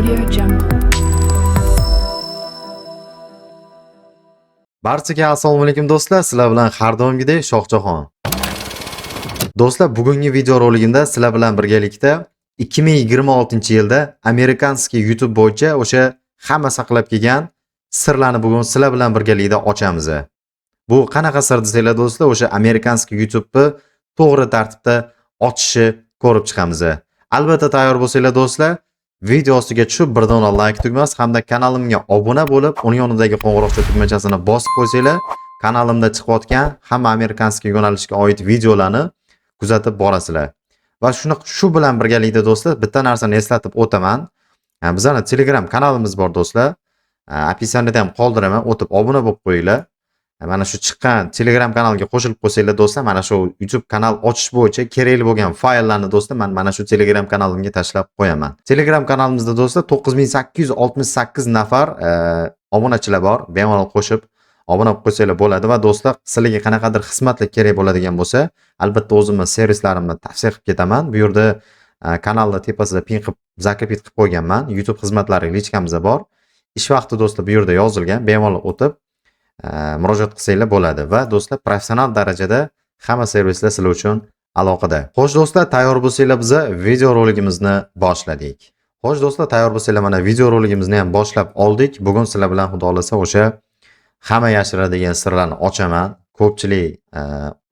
Audio Jungle. Barchaga assalomu alaykum do'stlar. Sizlar bilan har doimgidek Shohjahon. Do'stlar, bugungi video roligimda sizlar bilan birgalikda 2026-yilda amerikanskiy YouTube bo'yicha o'sha hamma saqlab kelgan sirlarni bugun sizlar bilan birgalikda ochamiz. Bu qanaqa sir desanglar do'stlar, o'sha amerikanskiy YouTube'ni to'g'ri tartibda ochishni ko'rib chiqamiz. Albatta tayyor bo'lsanglar do'stlar, video ostiga tushib bir dona like tugmasi hamda kanalimga obuna bo'lib, uning yonidagi qo'ng'iroqcha tugmachasini bosib qo'ysanglar, kanalimda chiqayotgan hamma amerikanskiy yo'nalishga oid videolarni kuzatib borasizlar. Va shu bilan birgalikda do'stlar, bitta narsani eslatib o'taman. Bizning Telegram kanalimiz bor do'stlar. Opisaniyada ham qoldiraman, o'tib obuna bo'lib qo'yinglar. Mana shu chiqqan Telegram kanaliga qo'shilib qo'ysanglar do'stlar, mana shu YouTube kanal ochish bo'yicha kerakli bo'lgan fayllarni do'stlar men mana shu Telegram kanalimga tashlab qo'yaman. Telegram kanalimizda do'stlar 9868 nafar obunachilar bor. Bemalol qo'shib obuna bo'lib qo'ysanglar bo'ladi va do'stlar, sizlarga qanaqadir xizmatlar kerak bo'ladigan bo'lsa, albatta o'zimning servislarimni tavsiya qilib ketaman. Bu yerda kanalda tepasida pin qilib zakrepit qilib qo'yganman. YouTube xizmatlari lichkamizda bor. Ish vaqti do'stlar bu yerda yozilgan. Bemalol o'tib murojaat qilsanglar bo'ladi va do'stlar, professional darajada hamma servislar sizlar uchun aloqada. Xo'sh do'stlar, tayyor bo'lsanglar biz video roligimizni boshladik. Xo'sh do'stlar, tayyor bo'lsanglar mana video roligimizni ham boshlab oldik. Bugun sizlar bilan xudo xolasa o'sha hamma yashiradigan sirlarni ochaman. Ko'pchilik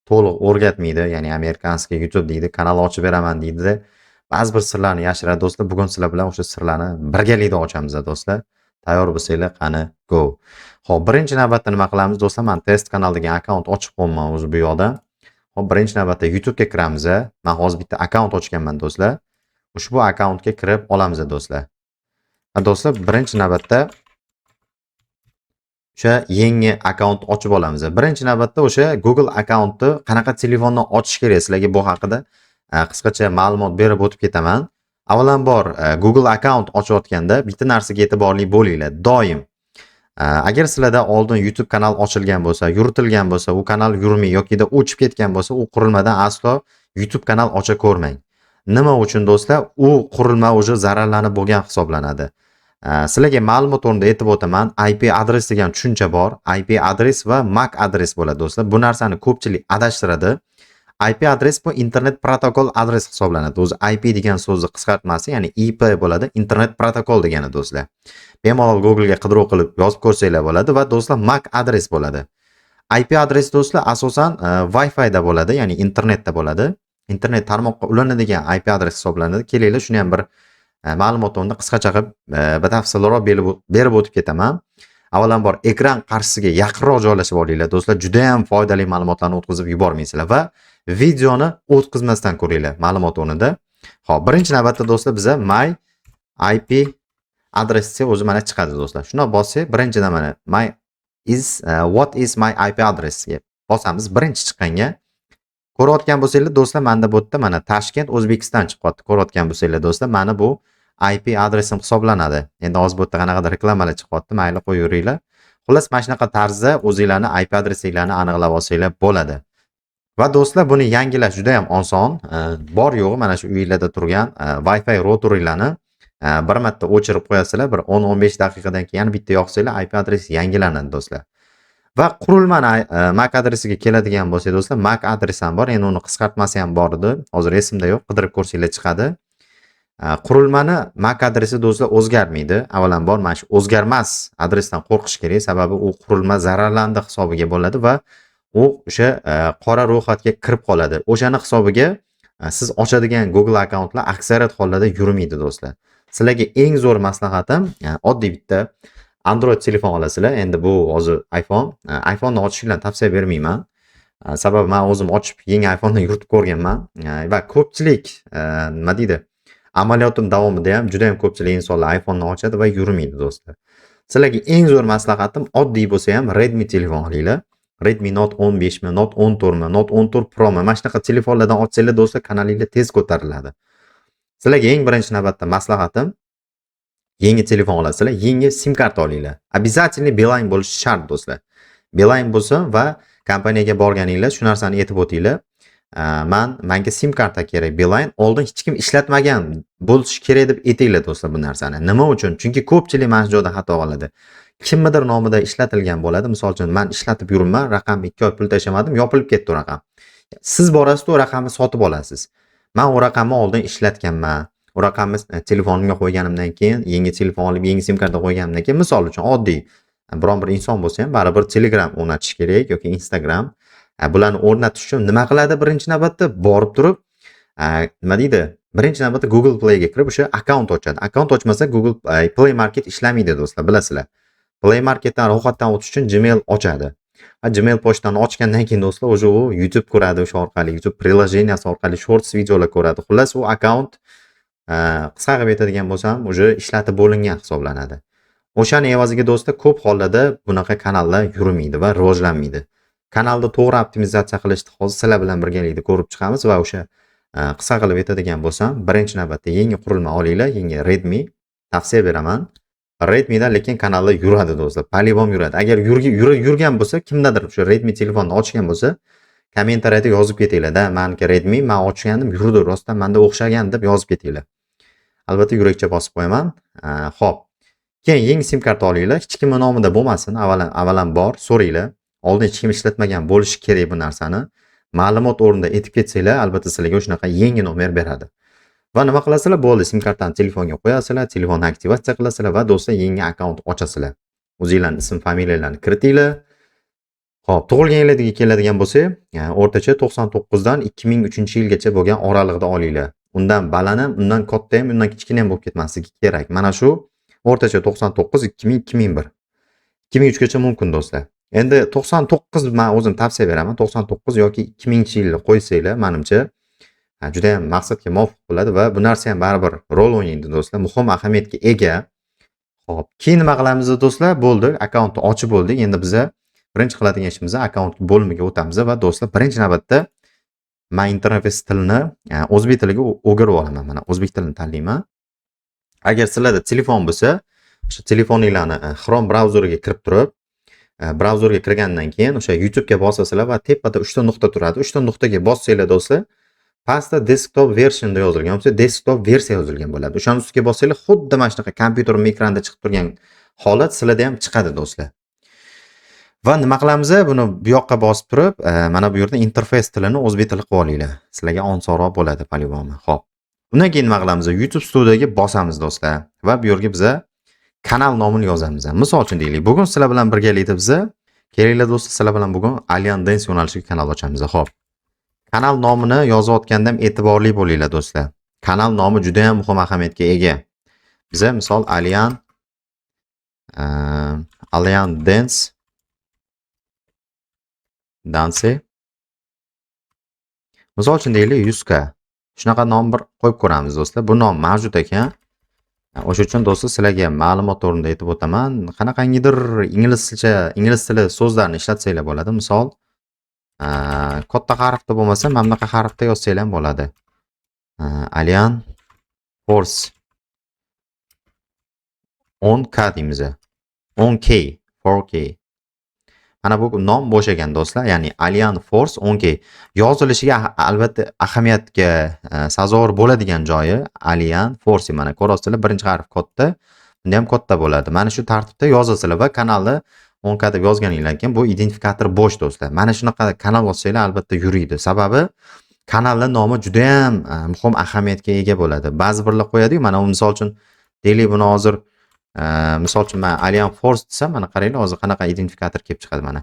to'liq o'rgatmaydi, ya'ni amerikanskiy YouTube deydi, kanal ochib beraman deydi. Ba'zi bir sirlarni yashiradi do'stlar. Bugun sizlar bilan o'sha sirlarni birgalikda ochamiz do'stlar. Tayyor bo'lsanglar, qani go. Xo'p, birinchi navbatda nima qilamiz do'stlar? Men test kanal degan akkaunt ochib qo'yman o'zi bu yoqda. Xo'p, birinchi navbatda YouTube ga kiramiz. Men hozir bitta akkaunt ochganman do'stlar. Ushbu akkauntga kirib olamiz do'stlar. Do'stlar, birinchi navbatda o'sha yangi akkaunt ochib olamiz. Birinchi navbatda o'sha Google akkauntni qanaqa telefondan ochish kerak, sizlarga bu haqida qisqacha ma'lumot berib o'tib ketaman. Avvalambor Google akkaunt ochayotganda bitta narsaga e'tiborli bo'linglar. Doim agar sizlarda oldin YouTube kanal ochilgan bo'lsa, yuritilgan bo'lsa, u kanal yurmay yokida o'chib ketgan bo'lsa, u qurilmadan aslo YouTube kanal ocha ko'rmang. Nima uchun do'stlar? U qurilma o'zi zararlanib bo'lgan hisoblanadi. Sizlarga ma'lumot o'rnida aytib o'taman, IP adres degan tushuncha bor. IP adres va MAC adres bo'ladi do'stlar. Bu narsani ko'pchilik adashtiradi. IP adres bu internet protokol adres hisoblanadi. O'zi IP degan so'zni qisqartmasi, ya'ni IP bo'ladi, internet protokol degani do'stlar. Bemalol Google ga qidiruv qilib yozib ko'rsanglar bo'ladi va do'stlar MAC adres bo'ladi. IP adres do'stlar asosan Wi-Fi da bo'ladi, ya'ni internetda bo'ladi. Internet tarmoqqa ulanadigan IP adres hisoblanadi. Kelinglar shuni ham bir ma'lumotni qisqacha qilib batafsilroq berib o'tib ketaman. Avvalambor ekran qarshisiga yaqinroq joylashib olinglar do'stlar. Juda ham foydali ma'lumotlarni o'tkazib yubormaysizlar va videoni o'tkazmasdan ko'ringlar ma'lumot o'rnida. Xo'p, birinchi navbatda do'stlar biza my IP adresi o'zi mana chiqadi do'stlar. Shuna bossak, birinchidan mana what is my IP address ga bosamiz. Birinchi chiqqanga ko'rayotgan bo'lsanglar do'stlar, menda bu yerda mana Toshkent, O'zbekiston chiqyapti. Ko'rayotgan bo'lsanglar do'stlar, mana bu IP adresim hisoblanadi. Endi hozir bu yerda qanaqadir reklamalar chiqyapti, mayli qo'yaveringlar. Xullas, mana shunaqa tarzda o'zingizlarning IP adresinglarni aniqlab olsanglar bo'ladi. Va do'stlar, buni yangilash juda ham oson. Bor yo'g'i mana shu uyingizda turgan Wi-Fi routerlarni bir marta o'chirib qo'yasizlar, bir 10-15 daqiqadan keyin yana bitta yoqsanglar IP adresi yangilanadi do'stlar. Va qurilmani MAC adresiga keladigan bo'lsa do'stlar, MAC adresi ham bor, endi uni qisqartmasi ham bor edi. Hozir esimda yo'q, qidirib ko'rsanglar chiqadi. Qurilmani MAC adresi do'stlar o'zgarmaydi. Avvalambor mana shu o'zgarmas adresdan qo'rqish kerak, sababi u qurilma zararlandi hisobiga bo'ladi va u o'sha qora ro'yxatga kirib qoladi. O'shani hisobiga siz ochadigan Google akkauntlar aksariyat hollarda yurmaydi do'stlar. Sizlarga eng zo'r maslahatim oddiy bitta Android telefon olasizlar. Endi bu hozir iPhone ni ochishinglarni tavsiya bermayman. Sababi men o'zim ochib yangi iPhone ni yuritib ko'rganman va ko'pchilik nima deydi? Amaliyotim davomida ham juda ham ko'pchilik insonlar iPhone ni ochadi va yurmaydi do'stlar. Sizlarga eng zo'r maslahatim oddiy bo'lsa ham Redmi telefon olinglar. Redmi Note 15 mi, Note 14 mi, Note 14 Pro mi, mana shunaqa telefonlardan ochsanglar do'stlar, kanalingizlar tez ko'tariladi. Sizlarga eng birinchi navbatda maslahatim, yangi telefon olasizlar, yangi SIM karta olinglar. Обязательно Beeline bo'lishi shart do'stlar. Beeline bo'lsin va kompaniyaga borganinglar shu narsani aytib o'tinglar. menga sim karta kerak Beeline. Oldin hech kim ishlatmagan bo'lishi kerak deb aytinglar do'stlar bu narsani. Nima uchun? Chunki ko'pchilik mana shu joyda xato qiladi. Kimnidir nomida ishlatilgan bo'ladi. Misol uchun men ishlatib yuribman, raqamga 2 oy pul tashlamadim, yopilib ketdi u raqam. Siz borasiz u raqamni sotib olasiz. Men u raqamni oldin ishlatganman. U raqamni telefonimga qo'yganimdan keyin, yangi telefon olib, yangi sim karta qo'yganimdan keyin, misol uchun oddiy biron bir inson bo'lsa ham baribir Telegram o'rnatish kerak yoki Instagram. Bularni o'rnatish uchun nima qiladi birinchi navbatda? Borib turib, nima deydi? Birinchi navbatda Google Play ga kirib o'sha akkaunt ochadi. Akkaunt ochmasa Google Play Market ishlamaydi do'stlar, bilasizlar. Play Marketdan ro'yxatdan o'tish uchun Gmail ochadi. Gmail pochtani ochgandan keyin do'stlar o'sha u YouTube ko'radi, o'sha orqali YouTube prilojeniyasi orqali shorts videolar ko'radi. Xullas u akkaunt qisqa qilib aytadigan bo'lsam, o'sha ishlatib bo'lingan hisoblanadi. O'shani evaziga do'stlar ko'p hollarda bunaqa kanallar yurmaydi va rivojlanmaydi. Kanalda to'g'ri optimizatsiya qilishni hozir sizlar bilan birgalikda ko'rib chiqamiz va o'sha qisqa qilib aytadigan bo'lsam, birinchi navbatda yangi qurilma olinglar, yangi Redmi tavsiya beraman. Redmi'da lekin kanallar yuradi do'stlar, polibom yuradi. Agar yurgan bo'lsa, kimdadir o'sha Redmi telefonni ochgan bo'lsa, kommentariyada yozib ketinglar-da, meniki Redmi, men ochgandim, yurdi, rostdan menda o'xshagan deb yozib ketinglar. Albatta yurakcha bosib qo'yaman. Xo'p. Keyin yangi sim karta olinglar, hech kimning nomida bo'lmasin, avvalambor so'ranglar. Oldin hech kim ishlatmagan bo'lishi kerak bu narsani. Ma'lumot o'rnida aytib ketsanglar, albatta sizlarga shunaqa yangi nomer beradi. Va nima qilasizlar? Bo'ldi, sim kartani telefonga qo'yasizlar, telefonni aktivatsiya qilasizlar va do'stlar yangi akkaunt ochasizlar. O'zingizlarning ism, familiyalarni kiritinglar. Xo'p, tug'ilgan yilingizga keladigan bo'lsak, o'rtacha 99 dan 2003-yilgacha bo'lgan oralig'ida olinglar. Undan balanam, undan katta ham, undan kichkina ham bo'lib ketmasligi kerak. Mana shu o'rtacha 99, 2000, 2001. 2003 gacha mumkin do'stlar. Endi 99 men o'zim tavsiya beraman. 99 yoki 2000-yilni qo'ysanglar, menimcha juda ham maqsadga muvofiq bo'ladi va bu narsa ham baribir rol o'ynaydi do'stlar. Muhim ahamiyatga ega. Xo'p, keyin nima qilamiz do'stlar? Bo'ldi, akkauntni ochib bo'ldik. Endi biz birinchi qiladigan ishimiz akkaunt bo'limiga o'tamiz va do'stlar, birinchi navbatda men interfeys tilini o'zbek tiliga o'girib olaman. Mana o'zbek tilini tanlayman. Agar sizlarda telefon bo'lsa, o'sha telefoninglarni Chrome brauzeriga kirib turib, brauzerga kirgandan keyin o'sha YouTube ga bosasizlar va tepada 3 ta nuqta turadi. 3 ta nuqtaga bossanglar do'stlar, pastda desktop version deb yozilgan bo'lsa, desktop versiya yozilgan bo'ladi. O'shaning ustiga bossanglar, xuddi mana shunaqa kompyuterim ekranda chiqib turgan holat sizlarda ham chiqadi do'stlar. Va nima qilamiz? Buni bu yoqqa bosib turib, mana bu yerda interfeys tilini o'zbek tili qilib olinglar. Sizlarga osonroq bo'ladi polibomi. Xo'p. Undan keyin nima qilamiz? YouTube Studioga bosamiz do'stlar va bu yerga biz kanal nomini yozamiz. Misol uchun deylik, bugun sizlar bilan birgalikda biz kerakli do'stlar, sizlar bilan bugun Alien Dance yo'nalishiga kanal ochamiz. Xo'p. Kanal nomini yozayotganda ham e'tiborli bo'linglar do'stlar. Kanal nomi juda ham muhim ahamiyatga ega. Biz misol Alien Dance misol uchun deylik 100 k. Shunaqa nom bir qo'yib ko'ramiz do'stlar. Bu nom mavjud ekan. O'sha uchun do'stlar sizlarga ma'lumot o'rnida aytib o'taman. Qanaqangidir ingliz tili so'zlarni ishlatsanglar bo'ladi. Misol katta harfda bo'lmasa, mana bunaqa harfda yozsanglar ham bo'ladi. Alien Force 10k deymiz. 10k, 4k. Mana bu nom bo'shagan do'stlar, ya'ni Alien Force 10k. Yozilishiga albatta ahamiyatga sazovor bo'ladigan joyi Alien Force. Mana ko'rasizlar, birinchi harf katta, bunda ham katta bo'ladi. Mana shu tartibda yozasizlar va kanalni 10k deb yozganingizdan keyin bu identifikator bo'sh do'stlar. Mana shunaqa kanal yozsanglar albatta yuriydi. Sababi kanalning nomi juda ham muhim ahamiyatga ega bo'ladi. Ba'zi birlar qo'yadi-yu, mana misol uchun deylik buni hozir misol uchun men Alien Force desam, mana qaranglar, hozir qanaqa identifikator kelib chiqadi mana.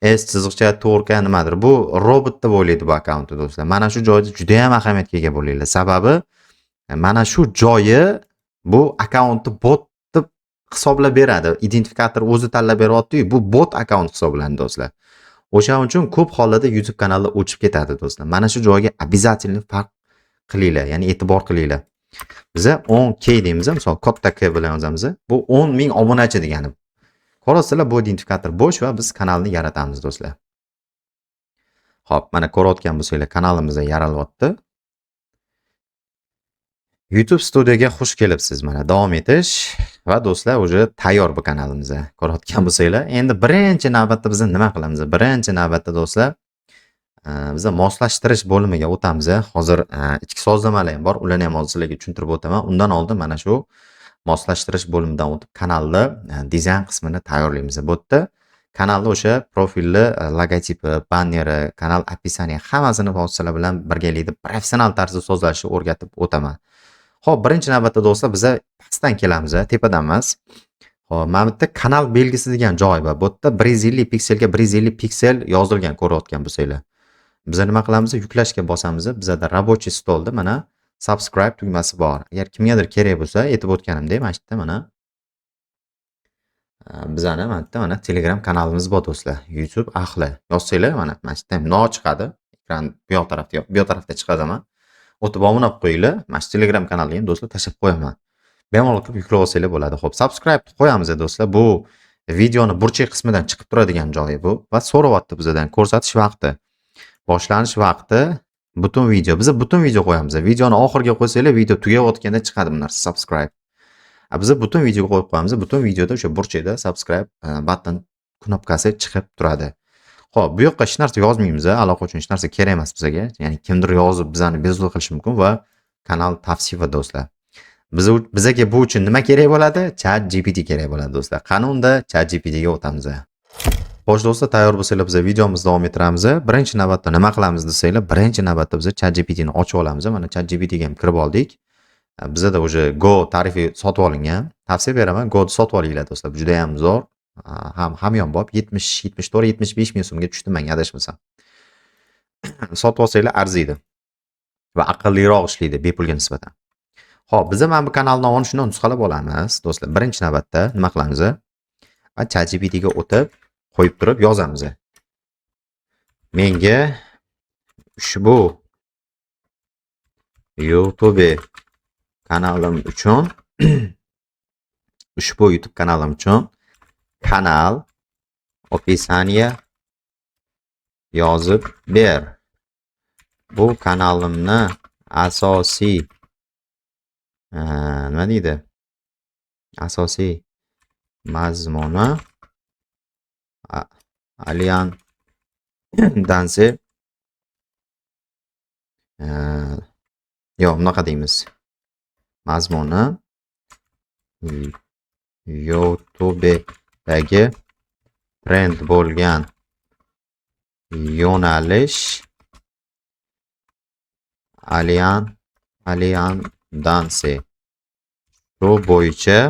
S-4k nimadir. Bu robot deb o'ylaydi bu akkauntni do'stlar. Mana shu joyda juda ham ahamiyatga ega bo'linglar. Sababi mana shu joyi bu akkauntni bot deb hisoblab beradi. Identifikator o'zi tanlab beryapti-yu, bu bot akkaunt hisoblanadi do'stlar. O'shaning uchun ko'p hollarda YouTube kanallar o'chib ketadi do'stlar. Mana shu joyga обязательно farq qilinglar, ya'ni e'tibor qilinglar. Biz 10k deymiz, misol katta K bilan yozamiz. Bu 10,000 obunachi degani. Ko'rasizlar, bu identifikator bo'sh va biz kanalni yaratamiz do'stlar. Xo'p, mana ko'rayotgan bo'lsanglar, kanalimiz yaralyapti. YouTube Studioga xush kelibsiz. Mana davom etish va do'stlar, o'zi tayyor bu kanalimiz. Ko'rayotgan bo'lsanglar, endi birinchi navbatda biz nima qilamiz? Birinchi navbatda do'stlar, Biza moslashtirish bo'limiga o'tamiz. Hozir ichki sozlamalar ham bor. Ularni ham hozir sizlarga tushuntirib o'taman. Undan oldin mana shu moslashtirish bo'limidan o'tib kanalni dizayn qismini tayyorlaymiz. Bu yerda kanalda o'sha profilni logotipi, banneri, kanal описание hammasini sizlar bilan birgalikda professional tarzda sozlashni o'rgatib o'taman. Xo'p, birinchi navbatda do'stlar biza pastdan kelamiz, tepadan emas. Xo'p, mana bu yerda kanal belgisi degan joy bor. Bu yerda 150 pikselga 150 piksel yozilgan ko'rayotgan bo'lsanglar. Biz nima qilamiz? Yuklashga bosamiz. Bizada rабочий stolda mana subscribe tugmasi bor. Agar kimgadir kerak bo'lsa, aytib o'tganimdek, mana shu yerda mana bizani mana yerda mana Telegram kanalimiz bor do'stlar. YouTube ahli. Yozsanglar mana shu yerda no chiqadi. Ekran bu yoq tarafda chiqadi mana. O'tib obuna qilib qo'yinglar. Mana shu Telegram kanaliga ham do'stlar tashlab qo'yaman. Bemalol qilib yuklab olsanglar bo'ladi. Xo'p, subscribe qo'yamiz do'stlar. Bu videoni burchak qismidan chiqib turadigan joyi bu va so'rayapti bizdan ko'rsatish vaqti. Boshlanish vaqti, butun video. Biz butun video qo'yamiz. Videoni oxiriga qo'ysanglar, video tugayotganda chiqadi bu narsa subscribe. Biz butun videoga qo'yib qo'yamiz. Butun videoda o'sha burchakda subscribe button knopkasi chiqib turadi. Xo'p, bu yoqqa hech narsa yozmaymiz. Aloqa uchun hech narsa kerak emas bizga. Ya'ni kimdir yozib bizani bezovta qilishi mumkin va kanal tavsifi do'stlar. Bizga bu uchun nima kerak bo'ladi? ChatGPT kerak bo'ladi do'stlar. Qani unda ChatGPT ga o'tamiz. Xo'sh do'stlar, tayyor bo'lsanglar biz videomizni davom ettiramiz. Birinchi navbatda nima qilamiz desanglar, birinchi navbatda biz ChatGPT ni ochib olamiz. Mana ChatGPT ga ham kirib oldik. Bizda o'sha Go tarifi sotib olingan. Tavsiya beraman, Go ni sotib olinglar do'stlar. Juda ham zo'r. Hamyonbop 70, 74, 75 ming so'mga tushdi menga adashmasam. Sotib olsanglar arziydi va aqlliroq ishlaydi bepulga nisbatan. Xo'p, biz mana bu kanalni o'n shunday nusxalab olamiz do'stlar. Birinchi navbatda nima qilamiz? Va ChatGPT ga o'tib qo'yib turib yozamiz. Menga ushbu YouTube kanalim uchun kanal описание yozib ber. Bu kanalimni asosiy nima deydi? Asosiy mazmuni Alyan dansi yo'q, bunaqa deymiz. Mazmuni YouTube'dagi trend bo'lgan yo'nalish Alyan dansi. Shu bo'yicha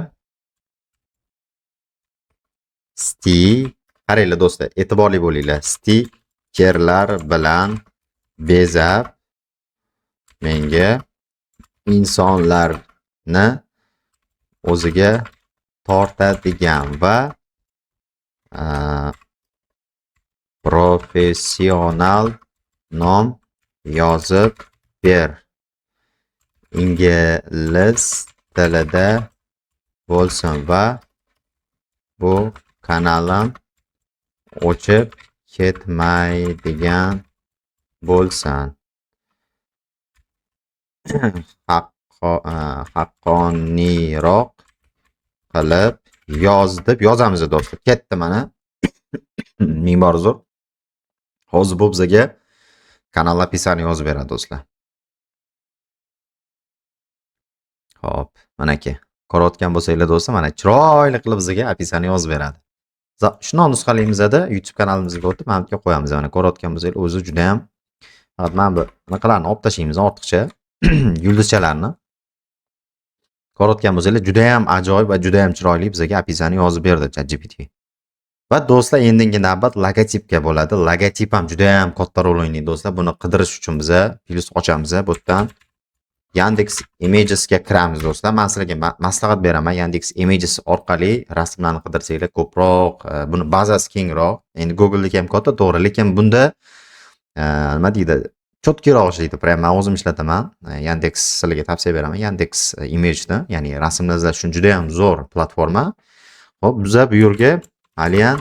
qaranglar do'stlar, e'tiborli bo'linglar. Stikerlar bilan bezab menga insonlarni o'ziga tortadigan va professional nom yozib ber. Ingliz tilida bo'lsin va bu kanalim o'chib ketmaydigan bo'lsin. Haqqoniyroq qilib yoz deb yozamiz do'stlar. Ketdi mana. Ming bor uzr. Hozir bu bizga kanal описание yozib beradi do'stlar. Hop, mana aka. Ko'rayotgan bo'lsanglar do'stlar, mana chiroyli qilib bizga описание yozib beradi. Shuni nusxalaymizda YouTube kanalimizga o'tib, mana bu yerga qo'yamiz. Mana ko'rayotgan bo'lsanglar, o'zi juda ham mana bu bunaqalarni olib tashlaymiz, ortiqcha yulduzchalarni. Ko'rayotgan bo'lsanglar, juda ham ajoyib va juda ham chiroyli bizga описание yozib berdi ChatGPT. Va do'stlar, endingi navbat logotipga bo'ladi. Logotip ham juda ham katta rol o'ynaydi do'stlar. Buni qidirish uchun biz plus ochamiz. Bu yerdan Yandex Images ga kiramiz do'stlar. Men sizlarga maslahat beraman. Yandex Images orqali rasmlarni qidirsanglar ko'proq, buni bazasi kengroq. Endi Google'dagi ham katta, to'g'ri, lekin bunda nima deydi? Cho'tkiroq ishlaydi. Prям men o'zim ishlataman. Yandex sizlarga tavsiya beraman. Yandex Images'ni, ya'ni rasmlar izlash uchun juda ham zo'r platforma. Xo'p, biz bu yerga Alyan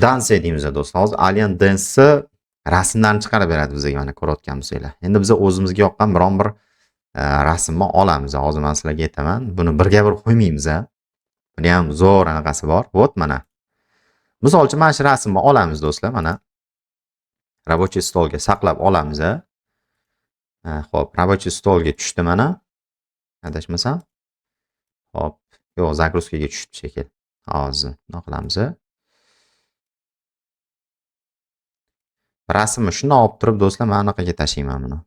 Dance deymiz do'stlar. Hozir Alyan Dance rasmlarni chiqarib beradi bizga, mana ko'rayotgan bo'lsanglar. Endi biz o'zimizga yoqqan biron bir rasmni olamiz. Hozir men sizlarga aytaman. Buni birga bir qo'ymaymiz. Buni ham zo'r anaqasi bor. Vot mana. Misol uchun mana shu rasmni olamiz do'stlar, mana. Rабочий stolga saqlab olamiz. Xo'p, rабочий stolga tushdi mana. Adashmasam. Xo'p, yo'q, загрузкаga tushdi shekilli. Hozir nima qilamiz? Rasmni shundoq olib turib do'stlar, mana bunaqaga tashlayman buni.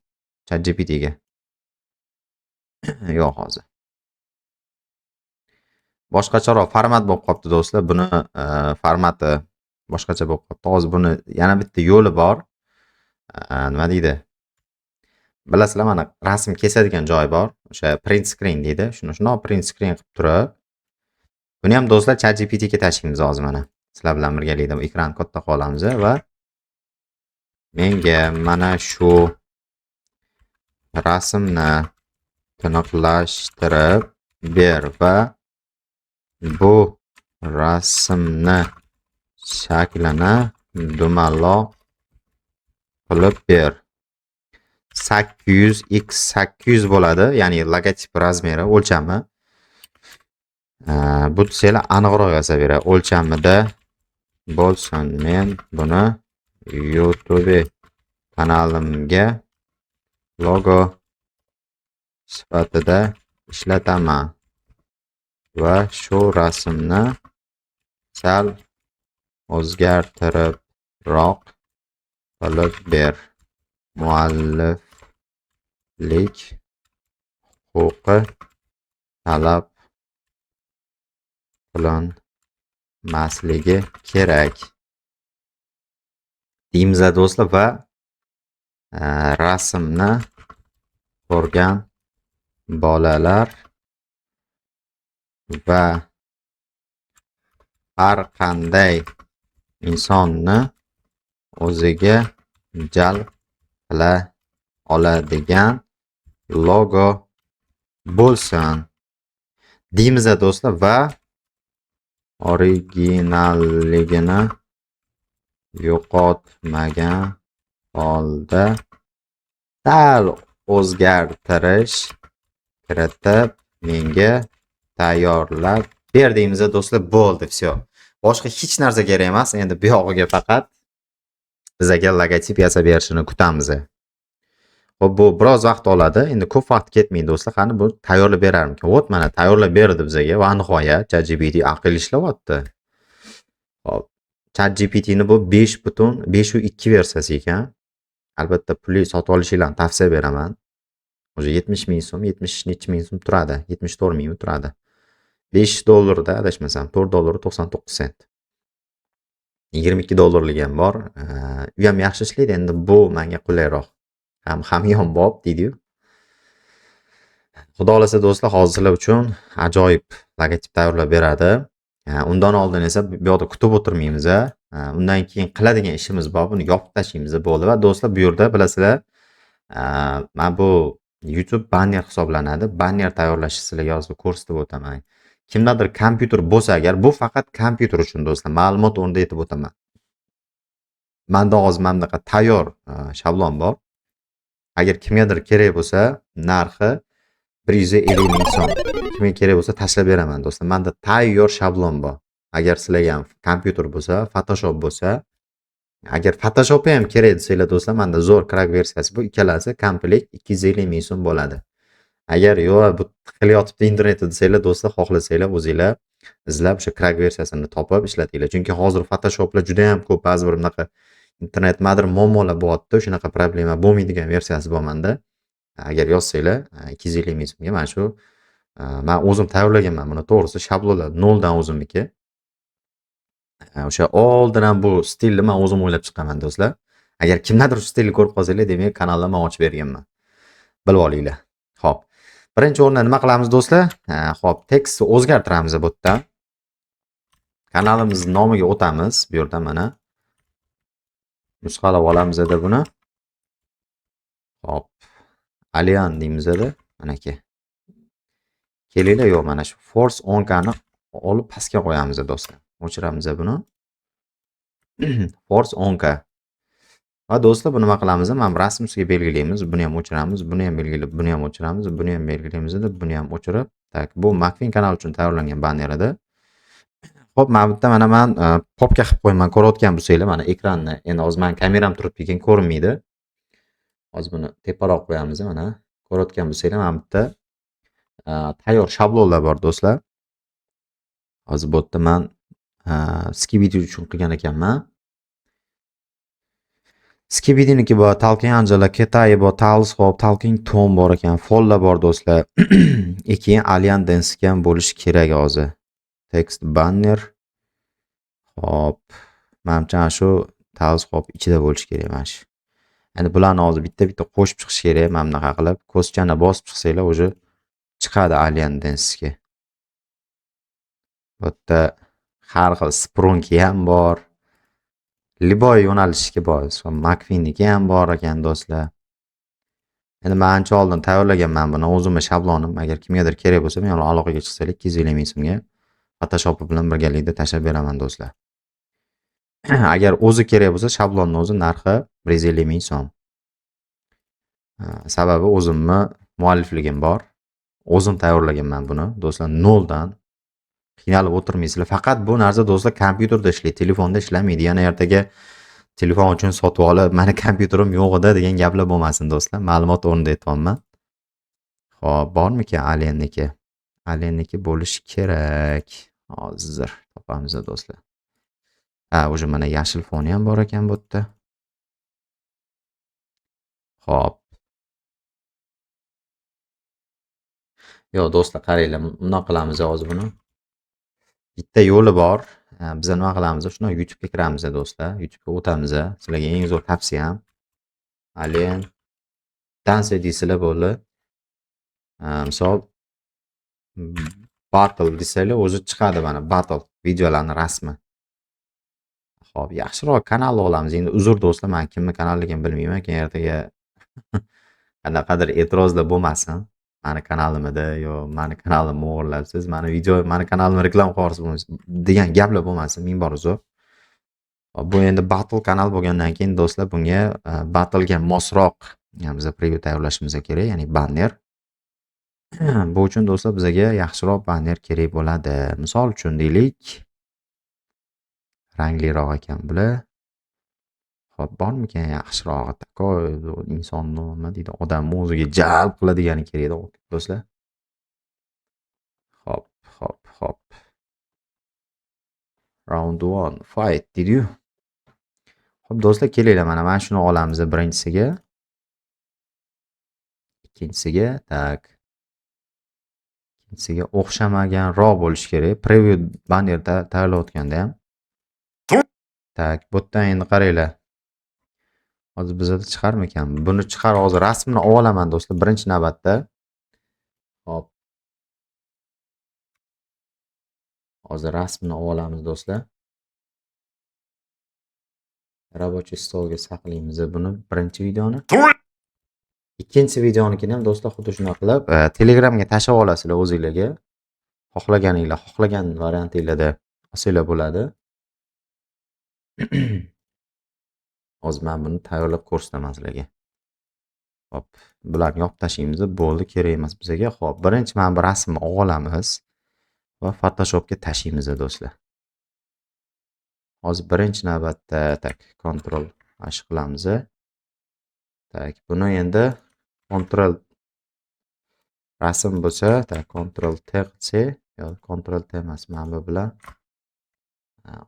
ChatGPTga. Yo'q hozir. Boshqacharoq format bo'lib qolibdi do'stlar. Buni formati boshqacha bo'lib qolibdi. Hozir buni yana bitta yo'li bor. Nima deydi? Bilasizlar, mana rasm kesadigan joy bor. O'sha print screen deydi. Shuni shundoq print screen qilib turib, buni ham do'stlar ChatGPTga tashlaymiz hozir mana. Sizlar bilan birgalikda ekranni katta qilamiz va menga mana shu rasmni tiniqlashtirib ber va bu rasmni shaklini dumaloq qilib ber. 800x800 bo'ladi, ya'ni logotip razmeri, o'lchami. Bu desanglar aniqroq yozib beray. O'lchamida bo'lsin. Men buni YouTube kanalimga logo sifatida ishlataman va shu rasmni sal o'zgartiribroq qilib ber. Mualliflik huquqi talab qilinmasligi kerak deymiz do'stlar va rasmni ko'rgan bolalar va har qanday insonni o'ziga jalb qila oladigan logo bo'lsin deymiz do'stlar va originalligini yo'qotmagan holda sal o'zgartirish kiritib menga tayyorlab ber deymiz do'stlar. Bo'ldi, все. Boshqa hech narsa kerak emas. Endi bu yog'iga faqat bizga logotip yasab berishini kutamiz. Xo'p, bu biroz vaqt oladi. Endi ko'p vaqt ketmaydi do'stlar. Qani bu tayyorlab berarmikan? Vot mana tayyorlab berdi bizga va nihoya ChatGPT aql ishlayapti. Xo'p, ChatGPT ni bu 5.5.2 versiyasi ekan. Albatta pulli sotib olishinglarni tavsiya beraman. O'zi 70 ming so'm, 70 necha ming so'm turadi. 74 ming turadi. $5 da adashmasam, $4.99. 22 dollarlik ham bor. U ham yaxshi ishlaydi. Endi bu menga qulayroq. Hamyon bob deydi-yu. Xudo xolasa do'stlar, hozir sizlar uchun ajoyib logotip tayyorlab beradi. Undan oldin esa bu yerda kutib o'tirmaymiz. Undan keyin qiladigan ishimiz bor. Buni yopib tashlaymiz bo'ldi va do'stlar, bu yerda bilasizlar, men bu YouTube banner hisoblanadi. Banner tayyorlash sizlarga hozir ko'rsatib o'taman. Kimdadir kompyuter bo'lsa agar, bu faqat kompyuter uchun do'stlar, ma'lumot o'rnida aytib o'taman. Menda hozir mana bunaqa tayyor shablon bor. Agar kimgadir kerak bo'lsa, narxi 150 ming so'm. Kimga kerak bo'lsa tashlab beraman do'stlar. Menda tayyor shablon bor. Agar sizlarga ham kompyuter bo'lsa, Photoshop bo'lsa, agar Photoshop ham kerak desanglar do'stlar, menda zo'r crack versiyasi bu, ikkalasi komplekt 250 ming so'm bo'ladi. Agar yo'q bu qilyotibdi internetda desanglar do'stlar, xohlasanglar o'zinglar izlab o'sha crack versiyasini topib ishlatinglar. Chunki hozir Photoshoplar juda ham ko'p, ba'zi bir bunaqa internet madir muammolar bo'lyapti. Shunaqa problema bo'lmaydigan versiyasi bor menda. Agar yozsanglar 250 ming so'mga mana shu men o'zim tayyorlaganman buni, to'g'risi shablonlar noldan o'zimniki. O'sha oldin ham bu stilni men o'zim o'ylab chiqqanman do'stlar. Agar kimlardir shu stilni ko'rib qolsanglar, demak kanalni men ochib berganman. Bilib olinglar. Xo'p. Birinchi o'rinda nima qilamiz do'stlar? Xo'p, tekstni o'zgartiramiz bu yerda. Kanalimizning nomiga o'tamiz. Bu yerda mana nusxalab olamiz edi buni. Xo'p. Alien deymiz edi. Mana aka. Kelinglar, yo'q, mana shu force 10 ni olib pastga qo'yamiz do'stlar. O'chiramiz buni. Force 10 va do'stlar, buni nima qilamiz? Mana rasm ustiga belgilaymiz. Buni ham o'chiramiz, buni ham belgilab, buni ham o'chiramiz, buni ham belgilaymiz deb, buni ham o'chirib, tak, bu Macfin kanal uchun tayyorlangan banner edi. Xo'p, mana bu yerda mana men popka qilib qo'yaman. Ko'rayotgan bo'lsanglar, mana ekranni. Endi hozir men kameram turibdi ekan, ko'rinmaydi. Hozir buni teparoq qo'yamiz mana. Ko'rayotgan bo'lsanglar, mana bu yerda tayyor shablonlar bor do'stlar. Hozir bu yerda men Skibidi uchun qilgan ekanman. Skibidiniki bor, Talking Angela, Ketai bor, Tales Hop, Talking Tom bor ekan, Folla bor do'stlar. Keyin Alien Dance ham bo'lishi kerak hozir. Text banner. Hop. Menimcha shu Tales Hop ichida bo'lishi kerak mana shu. Endi bularni hozir bitta-bitta qo'shib chiqish kerak, mana bunaqa qilib. Ko'zchani bosib chiqsanglar, o'zi chiqadi Alien Dance'ga. Bu yerda har xil Sprunki ham bor. Liboy yo'nalishga bor. McQueenniki ham bor ekan do'stlar. Endi men ancha oldin tayyorlaganman buni, o'zimning shablonim. Agar kimgadir kerak bo'lsa, men bilan aloqaga chiqsanglar 250 ming so'mga Photoshop bilan birgalikda tashlab beraman do'stlar. Agar o'zi kerak bo'lsa, shablonning o'zi narxi 150 ming so'm. Sababi o'zimni muallifligim bor. O'zim tayyorlaganman buni. Do'stlar, noldan qiynalib o'tirmaysizlar. Faqat bu narsa do'stlar kompyuterda ishlaydi, telefonda ishlamaydi. Yana ertaga telefon uchun sotib olib, meni kompyuterim yo'q edi degan gaplar bo'lmasin do'stlar. Ma'lumot o'rnida aytmoqman. Xo'p, bormikan Alienniki? Alienniki bo'lishi kerak. Hozir topamiz do'stlar. O'sha mana yashil foni ham bor ekan bu yerda. Xo'p. Yo'q do'stlar, qaranglar, bundoq qilamiz hozir buni. Bitta yo'li bor. Biz nima qilamiz? Shuni YouTube'ga kiramiz do'stlar. YouTube'ga o'tamiz. Sizlarga eng zo'r tavsiyam Alien Dance deysizlar bo'ldi. Misol battle deysizlar, o'zi chiqadi mana battle videolarning rasmi. Xo'p, yaxshiroq kanal olamiz. Endi uzr do'stlar, men kimning kanalligini bilmayman. Keyin ertaga qanaqadir e'tirozlar bo'lmasin. Mani kanalimda yo mani kanalimni o'g'irlabsiz, mani kanalimni reklama qilyapsiz degan gaplar bo'lmasin, ming bor uzr. Bu endi battle kanal bo'lgandan keyin do'stlar, bunga battlega mosroq biz preview tayyorlashimiz kerak, ya'ni banner. Bu uchun do'stlar bizga yaxshiroq banner kerak bo'ladi. Misol uchun deylik, rangliroq ekan bular. Xo'p, bormikan yaxshirog'i? Takoy insonni nima deydi, odamni o'ziga jalb qiladigani kerak do'stlar. Hop. Round 1 fight deydi-yu. Xo'p do'stlar, kelinglar, mana shuni olamiz birinchisiga. Ikkinchisiga, ikkinchisiga o'xshamaganroq bo'lishi kerak. Preview banner tayyorlayotganda ham. Bu yerdan endi qaranglar. Hozir bizda chiqarmikan? Buni chiqar, hozir rasmini olaman do'stlar birinchi navbatda. Hop. Hozir rasmini olamiz do'stlar. Рабочий stolga saqlaymiz buni birinchi videoni. Ikkinchi videonikini ham do'stlar xuddi shunday qilib Telegramga tashlab olasizlar o'zingizlarga. Xohlagan variantinglarda olsanglar bo'ladi. Hozir men buni tayyorlab ko'rsataman sizlarga. Hop, bularni yopib tashlaymiz, bo'ldi, kerak emas bizga. Hop, birinchi mana bu rasmni olamiz va Photoshopga tashlaymiz do'stlar. Hozir birinchi navbatda Ctrl H qilamiz. Buni endi Ctrl rasm bo'lsa, Ctrl T qilsa, yo Ctrl T emas, mana bu bilan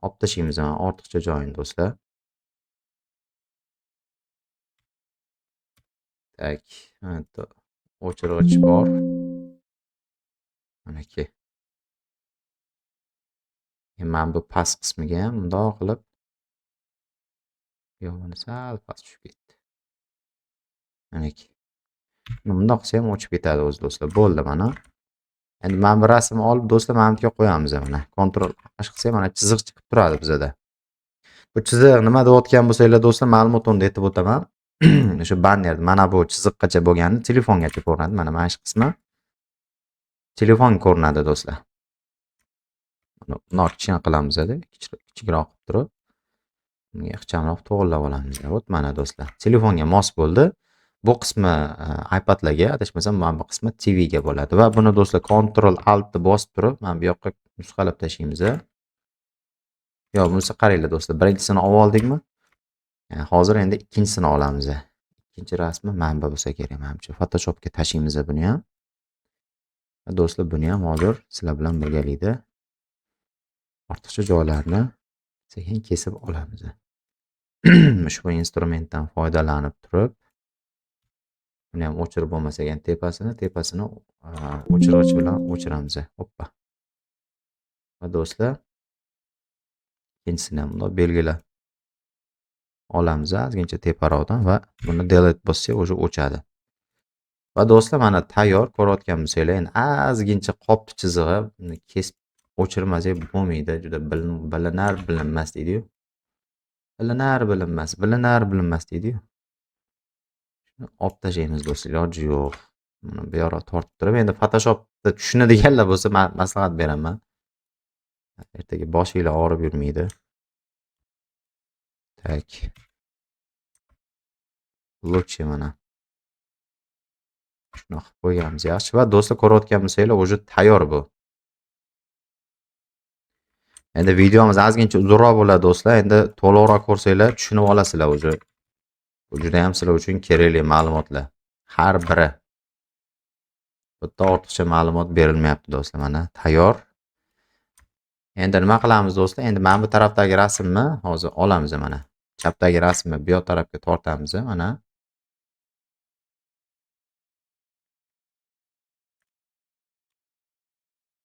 olib tashlaymiz ortiqcha joyini do'stlar. O'chirg'ich bor. Manaki. Mana bu past qismiga ham bundoq qilib yog'ini sal past tushib ketdi. Manaki. Bundoq qilsa ham o'chib ketadi o'zi do'stlar. Bo'ldi mana. Endi mana bu rasmni olib do'stlar mana bu yerga qo'yamiz mana. Ctrl H qilsa mana chiziq chiqib turadi bizda. Bu chiziq nima deyotgan bo'lsanglar do'stlar, ma'lumot o'rnida aytib o'taman. O'sha banner mana bu chiziqqacha bo'lgani telefongacha ko'rinadi. Mana shu qismi telefon ko'rinadi do'stlar. Buni kichkina qilamiz kichikroq qilib turib. Bunga ixchamroq to'g'rilab olamiz. Hop, mana do'stlar. Telefonga mos bo'ldi. Bu qismi iPadlarga, adashmasam, mana bu qismi TV ga bo'ladi va buni do'stlar Ctrl Alt bosib turib, mana bu yoqqa nusxalab tashlaymiz. Yo'q, bunisi qaranglar do'stlar. Birinchisini olib oldikmi? Hozir endi ikkinchisini olamiz. Ikkinchi rasmi manba bo'lsa kerak menimcha. Photoshopga tashlaymiz buni ham. Do'stlar, buni ham hozir sizlar bilan birgalikda ortiqcha joylarni sekin kesib olamiz. Ushbu instrumentdan foydalanib turib, buni ham o'chirib bo'lmasa ham tepasini o'chirg'ich bilan o'chiramiz. Hoppa. Va do'stlar, ikkinchisini ham bunday belgilab olamiz ozgincha teparoqdan va buni delete bossak o'zi o'chadi. Va do'stlar, mana tayyor. Ko'rayotgan bo'lsanglar, endi ozgincha qopni chizig'i buni kesib o'chirmasak bo'lmaydi. Juda bilinar bilinmas deydi-yu. Bilinar bilinmas deydi-yu. Shuni olib tashlaymiz do'stlar, iloji yo'q. Buni bu yoqqa tortib turib, endi Photoshopda tushunadiganlar bo'lsa maslahat beraman. Ertaga boshinglar og'rib yurmaydi. Tak. Lучше mana. Shuni qilib qo'yganmiz yaxshi. Va do'stlar, ko'rayotgan bo'lsanglar, o'zi tayyor bu. Endi videomiz ozgincha uzunroq bo'ladi do'stlar. Endi to'liqroq ko'rsanglar tushunib olasizlar o'zi. Bu juda ham sizlar uchun kerakli ma'lumotlar. Har biri. Bitta ortiqcha ma'lumot berilmayapti do'stlar. Mana tayyor. Endi nima qilamiz do'stlar? Endi mana bu tarafdagi rasmni hozir olamiz mana. Chapdagi rasmni bu yoq tarafga tortamiz mana.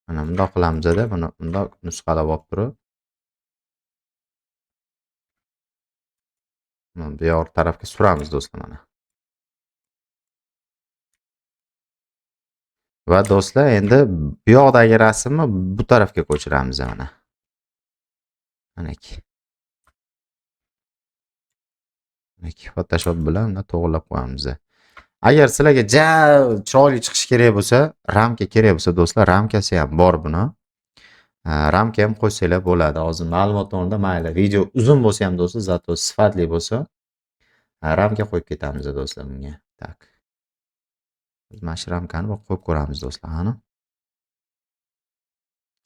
Mana bundoq qilamiz-da, buni bundoq nusxalab olib turib. Mana bu yoq tarafga suramiz do'stlar mana. Va do'stlar, endi bu yoqdagi rasmni bu tarafga ko'chiramiz mana. Manaki. Photoshop bilan to'g'rilab qo'yamiz. Agar sizlarga chiroyli chiqish kerak bo'lsa, ramka kerak bo'lsa do'stlar, ramkasi ham bor buni. Ramka ham qo'ysanglar bo'ladi. Hozir ma'lumot o'rnida mayli, video uzun bo'lsa ham do'stlar, zato sifatli bo'lsa, ramka qo'yib ketamiz do'stlar bunga. Tak. Biz mana shu ramkani bir qo'yib ko'ramiz do'stlar, qani.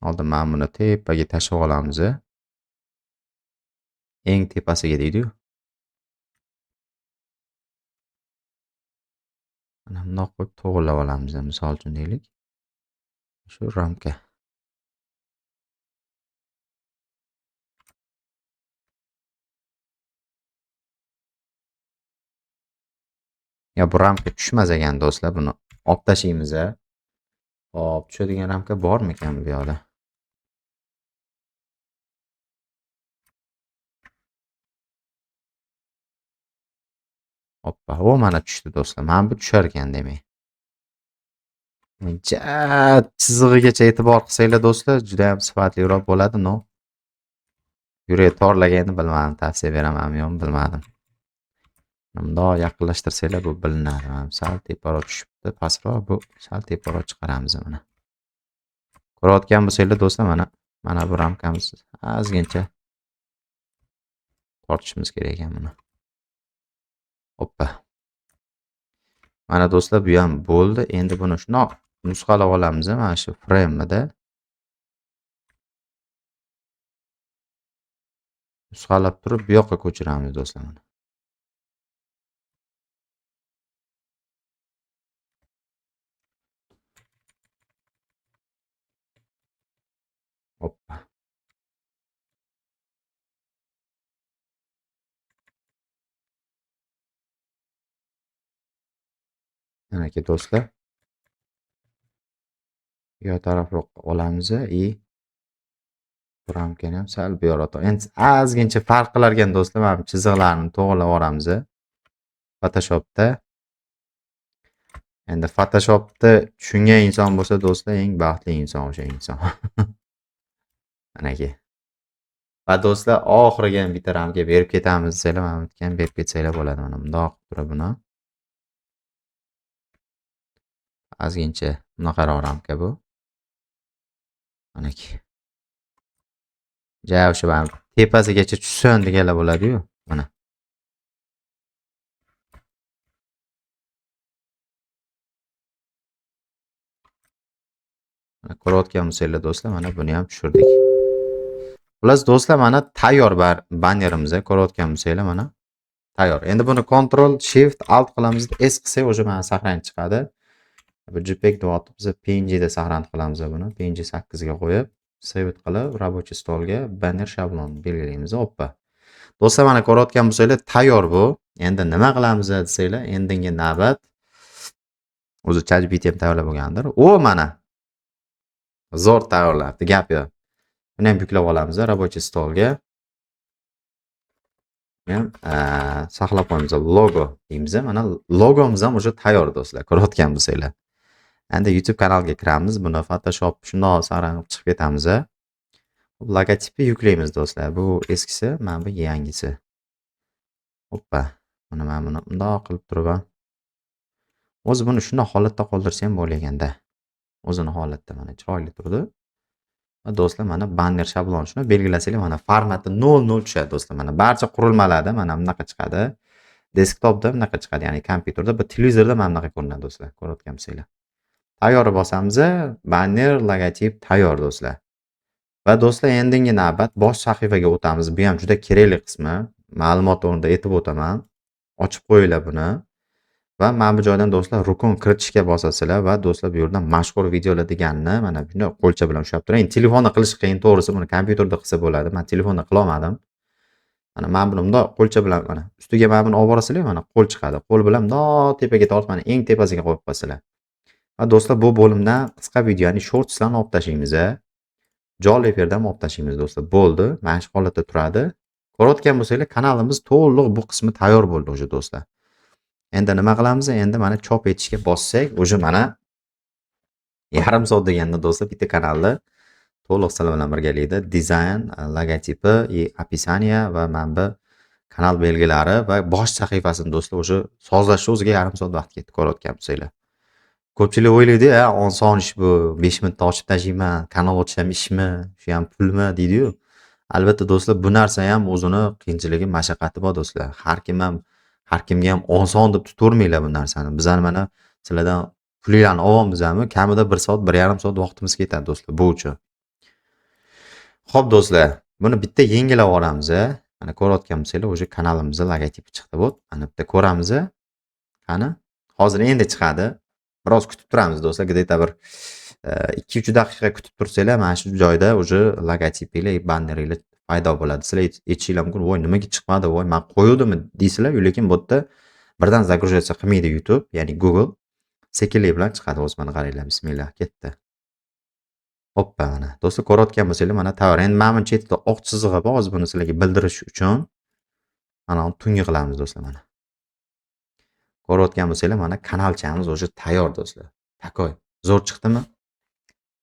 Oldin mana buni tepaga tashlab olamiz. Eng tepasiga deydi-yu. Mana bundoq qo'yib to'g'rilab olamiz, misol uchun deylik. Shu ramka. Ya bu ramka tushmas ekan do'stlar, buni olib tashlaymiz. Hop, tushadigan ramka bormikan bu yoqda? Hoppa, o mana tushdi do'stlar. Mana bu tushar ekan demak. Chizig'igacha e'tibor qilsanglar do'stlar, juda ham sifatliroq bo'ladi, no. Yurak torlaganini bilmadim, tavsiya beramanmi yo'qmi bilmadim. Bundoq yaqinlashtirsanglar bu bilinadi. Sal teparoq tushibdi, pastroq, bu sal teparoq chiqaramiz mana. Ko'rayotgan bo'lsanglar do'stlar, mana bu ramkamiz ozgincha tortishimiz kerak ekan buni. Hoppa. Mana do'stlar, bu ham bo'ldi. Endi buni shundoq nusxalab olamiz mana shu frame-da. Nusxalab turib bu yoqqa ko'chiramiz do'stlar mana. Hoppa. Mana ki do'stlar. Yo tarafroq olamiz bu ramkani ham sal bu yoqqa. Endi ozgincha farq qilar ekan do'stlar, mana chiziqlarni to'g'rilab olamiz Photoshopda. Endi Photoshopda tushungan inson bo'lsa do'stlar, eng baxtli inson o'sha inson. Manaki. Va do'stlar, oxiriga ham bitta ramka berib ketamiz desanglar, mana bunga ham berib ketsanglar bo'ladi. Mana bundoq turib buni. Ozgincha bunaqaroq ramka bu. Manaki. O'sha tepasigacha tushsin deganlar bo'ladi-yu, mana. Mana ko'rayotgan bo'lsanglar do'stlar, mana buni ham tushirdik. Xullas do'stlar, mana tayyor bannerimiz ko'rayotgan bo'lsanglar mana tayyor. Endi buni Ctrl Shift Alt qilamiz, S qilsak уже mana saqlanib chiqadi. Bu JPEG deb otib biz PNG da saqlanib qilamiz buni. PNG 8 ga qo'yib, save qilib, rабочий stolga banner shablon belgilaymiz. Hoppa. Do'stlar, mana ko'rayotgan bo'lsanglar tayyor bu. Endi nima qilamiz desanglar, endingi navbat o'zi ChatGPT ham tayyorlab bo'lgandir. Mana zo'r tayyorlabdi, gap yo'q. Buni ham yuklab olamiz rабочий stolga. Men saqlab qo'yamiz, logo deymiz. Mana logomiz ham o'sha tayyor do'stlar, ko'rayotgan bo'lsanglar. Endi YouTube kanaliga kiramiz. Buni Photoshop shundoq sarg'ayib chiqib ketamiz. Logotipni yuklaymiz do'stlar. Bu eskisi, mana bu yangisi. Hoppa. Mana men buni bundoq qilib turib, o'zi buni shundoq holatda qoldirsa ham bo'lganda. O'zini holatda mana chiroyli turdi. Va do'stlar, mana banner shablon shuni belgilasanglar, mana formati 00 tushadi do'stlar. Mana barcha qurilmalarda mana bunaqa chiqadi. Desktopda bunaqa chiqadi, ya'ni kompyuterda, bu televizorda mana bunaqa ko'rinadi do'stlar. Ko'rayotgan bo'lsanglar. Tayyor bosamiz, banner logotip tayyor do'stlar. Va do'stlar, endingi navbat bosh sahifaga o'tamiz. Bu ham juda kerakli qismi. Ma'lumot o'rnida aytib o'taman. Ochib qo'yinglar buni. Va mana bu joydan do'stlar rukun kiritishga bosasizlar va do'stlar bu yerdan mashhur videolar deganini mana bunday qo'lcha bilan ushlab turing. Telefonda qilish qiyin, to'g'risi buni kompyuterda qilsa bo'ladi. Men telefonda qila olmadim. Mana men buni bundoq qo'lcha bilan mana ustiga mana buni olib borasizlar, mana qo'l chiqadi. Qo'l bilan bundoq tepaga tortib, mana eng tepasiga qo'yib qo'yasizlar. Va do'stlar, bu bo'limdan qisqa video, ya'ni shortslarni olib tashlaymiz. Joli efirdan olib tashlaymiz do'stlar. Bo'ldi. Mana shu holatda turadi. Ko'rayotgan bo'lsanglar, kanalimiz to'liq bu qismi tayyor bo'ldi o'sha do'stlar. Endi nima qilamiz? Endi mana chop etishga bossak, o'sha mana yarim soat deganda do'stlar bitta kanalda to'liq sizlar bilan birgalikda dizayn, logotipi, описание va mana bu kanal belgilari va bosh sahifasini do'stlar o'sha sozlashga o'ziga yarim soat vaqt ketdi, ko'rayotgan bo'lsanglar. Ko'pchilik o'ylaydi, oson ish bu, 5 minutda ochib tashlayman, kanal ochish ham ishmi, shu ham pulmi deydi-yu. Albatta do'stlar, bu narsa ham o'zini qiyinchiligi, mashaqqati bor do'stlar. Har kimga ham oson deb tutavermanglar bu narsani. Bizlar mana sizlardan pulinglarni olyapmizmi, kamida 1 soat, 1,5 soat vaqtimiz ketadi do'stlar bu uchun. Xo'p do'stlar, buni bitta yengilab olamiz. Mana ko'rayotgan bo'lsanglar, o'sha kanalimizning logotipi chiqdi bu. Mana bitta ko'ramiz. Qani? Hozir endi chiqadi. Biroz kutib turamiz do'stlar. Где-то bir 2-3 daqiqa kutib tursanglar, mana shu joyda o'sha logotipinglar, banneringlar paydo bo'ladi. Sizlar aytishinglar mumkin, "Voy, nimaga chiqmadi? Voy, men qo'yuvdimmi?" deysizlar, lekin bu yerda birdan загружаться qilmaydi YouTube, ya'ni Google. Sekinlik bilan chiqadi. O'zi mana qaranglar, bismillah, ketdi. Hoppa, mana. Do'stlar, ko'rayotgan bo'lsanglar, mana tayyor. Endi mana bu chetida oq chizig'i bor, hozir buni sizlarga bildirish uchun mana uni tungi qilamiz do'stlar mana. Ko'rayotgan bo'lsanglar, mana kanalchamiz o'sha tayyor do'stlar. Takoy. Zo'r chiqdimi?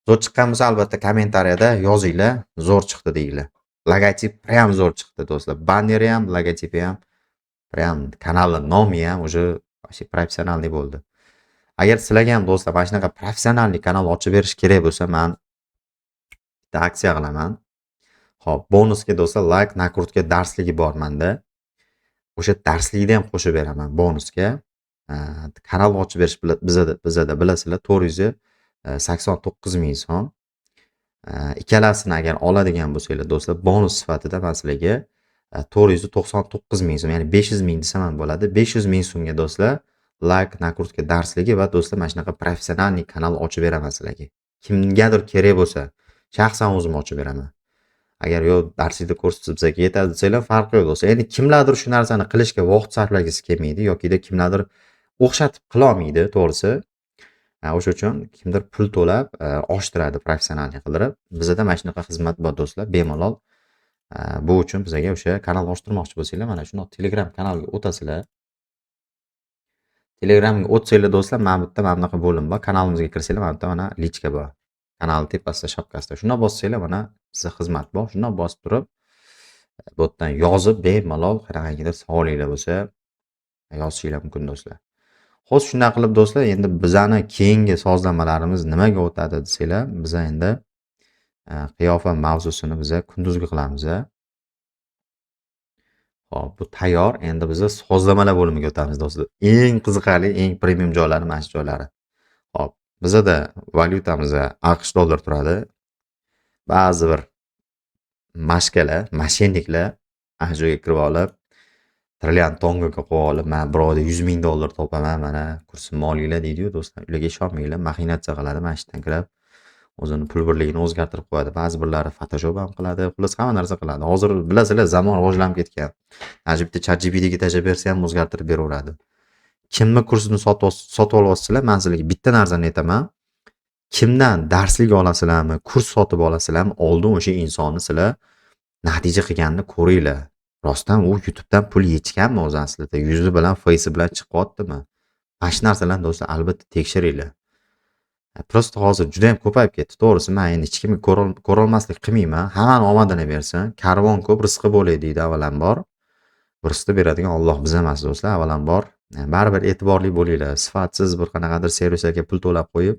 Zo'r chiqqan bo'lsa, albatta kommentariyada yozinglar, zo'r chiqdi deyglar. Logotip prям zo'r chiqdi do'stlar. Banneri ham, logotipi ham, prям kanalning nomi ham o'sha professionalniy bo'ldi. Agar sizlarga ham do'stlar mana shunaqa professionalniy kanal ochib berish kerak bo'lsa, men bitta aksiya qilaman. Xo'p, bonusga do'stlar like nakrutka darsligi bor menda. O'sha darslikni ham qo'shib beraman bonusga. Kanal ochib berish bizada bilasizlar 489 ming so'm. Ikkalasini agar oladigan bo'lsanglar do'stlar, bonus sifatida men sizlarga 499 ming so'm, ya'ni 500 ming desam ham bo'ladi. 500 ming so'mga do'stlar like nakrutka darsligi va do'stlar mana shunaqa professionalniy kanal ochib beraman sizlarga. Kimgadir kerak bo'lsa, shaxsan o'zim ochib beraman. Agar yo darslikda ko'rsatib bizga yetadi desanglar, farqi yo'q do'stlar. Endi kimlardir shu narsani qilishga vaqt sarflagisi kelmaydi yokida kimlardir o'xshatib qila olmaydi, to'g'risi. O'sha uchun kimdir pul to'lab ochtiradi professionalniy qildirib. Bizda mana shunaqa xizmat bor do'stlar, bemalol. Bu uchun bizga o'sha kanal ochtirmoqchi bo'lsanglar, mana shunday Telegram kanaliga o'tasizlar. Telegramga o'tsanglar do'stlar, mana bu yerda mana bunaqa bo'lim bor. Kanalimizga kirsanglar, mana bu yerda mana lichka bor. Kanal tepasida, shapkasida. Shunday bossanglar, mana sizga xizmat bor. Shunday bosib turib, bu yerdan yozib bemalol qanaqadir savolinglar bo'lsa, yozishinglar mumkin do'stlar. Xo'sh, shunday qilib do'stlar, endi bizani keyingi sozlamalarimiz nimaga o'tadi desanglar, biz endi qiyofa mavzusini biz kunduzgi qilamiz. Xo'p, bu tayyor. Endi biz sozlamalar bo'limiga o'tamiz do'stlar. Eng qiziqarli, eng premium joylari mana shu joylari. Xo'p, bizda valyutamiz AQSh dollar turadi. Ba'zi bir mashkalar, moshenniklar ana shu yerga kirib olib, trillion tongaga qo'yib olib, "Men bir oyda $100,000 topaman, mana kursimni olinglar" deydi-yu do'stlar. Ularga ishonmanglar, maxinatsiya qiladi mashinadan kirib, o'zini pul birligini o'zgartirib qo'yadi. Ba'zi birlari Photoshop ham qiladi, xullas hamma narsa qiladi. Hozir bilasizlar, zamon rivojlanib ketgan. Mana shu bitta ChatGPTga tashlab bersa ham o'zgartirib beraveradi. Kimni kursini sotib olyapsizlar, men sizlarga bitta narsani aytaman. Kimdan darslik olasizlarmi, kurs sotib olasizlarmi, oldin o'sha insonni sizlar natija qilganini ko'ringlar. Rostdan u YouTube'dan pul yechganmi o'zi aslida? Yuzi bilan, face bilan chiqyaptimi? Mana shu narsalarni do'stlar albatta tekshiringlar. Prosta hozir juda ham ko'payib ketdi. To'g'risi, men endi hech kimga ko'rolmaslik qilmayman. Hammani omadini bersin. Karvon ko'p, rizqi bo'lay deydi avvalambor. Rizqni beradigan Alloh biz emas do'stlar, avvalambor. Baribir e'tiborli bo'linglar. Sifatsiz bir qanaqadir servislarga pul to'lab qo'yib,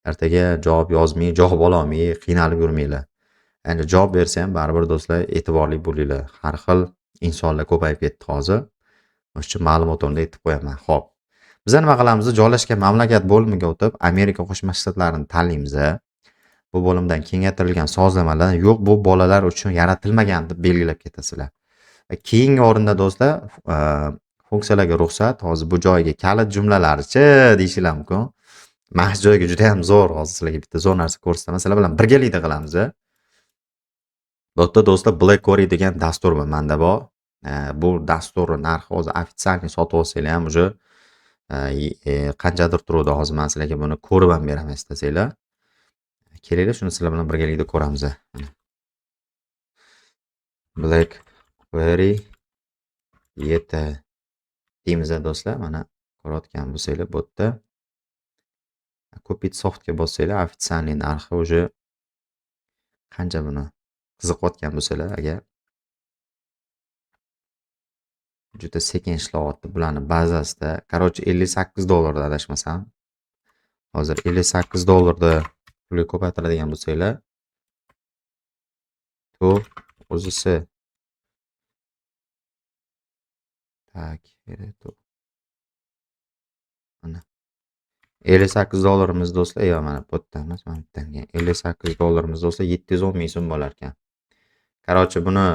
ertaga javob yozmay, javob ololmay qiynalib yurmanglar. Endi javob bersa ham baribir do'stlar e'tiborli bo'linglar. Har xil insonlar ko'payib ketdi hozir. O'sha uchun ma'lumotimni aytib qo'yaman. Xo'p. Biz nima qilamiz? Joylashgan mamlakat bo'limiga o'tib, Amerika Qo'shma Shtatlarini tanlaymiz. Bu bo'limdan kengaytirilgan sozlamalar yo'q, bu bolalar uchun yaratilmagan deb belgilab ketasizlar. Keyingi o'rinda do'stlar, funksiyalarga ruxsat. Hozir bu joyga kalit jumlalarchi deyishinglar mumkin. Mana shu joyga juda ham zo'r. Hozir sizlarga bitta zo'r narsa ko'rsataman. Sizlar bilan birgalikda qilamiz. Bu yerda do'stlar BlackBerry degan dastur bor, menda bor. Bu dasturning narxi hozir ofitsialniy sotib olsanglar ham уже qanchadir turadi. Hozir men sizlarga buni ko'rib ham beraman istasanglar. Kelinglar, shuni sizlar bilan birgalikda ko'ramiz. BlackBerry yeta deymiz do'stlar. Mana ko'rayotgan bo'lsanglar, bu yerda Kupit softga bossanglar, ofitsialniy narxi уже qancha buni qiziqayotgan bo'lsanglar, agar juda sekin ishlayapti. Bularning bazasida, короче, $58 da adashmasam. Hozir $58 da pulga ko'paytiradigan bo'lsanglar, to o'zisi tak, to mana $58 do'stlar, yo mana bu yerda emas, mana bu yerdan $58 do'stlar 710 ming so'm bo'lar ekan. Короче, buni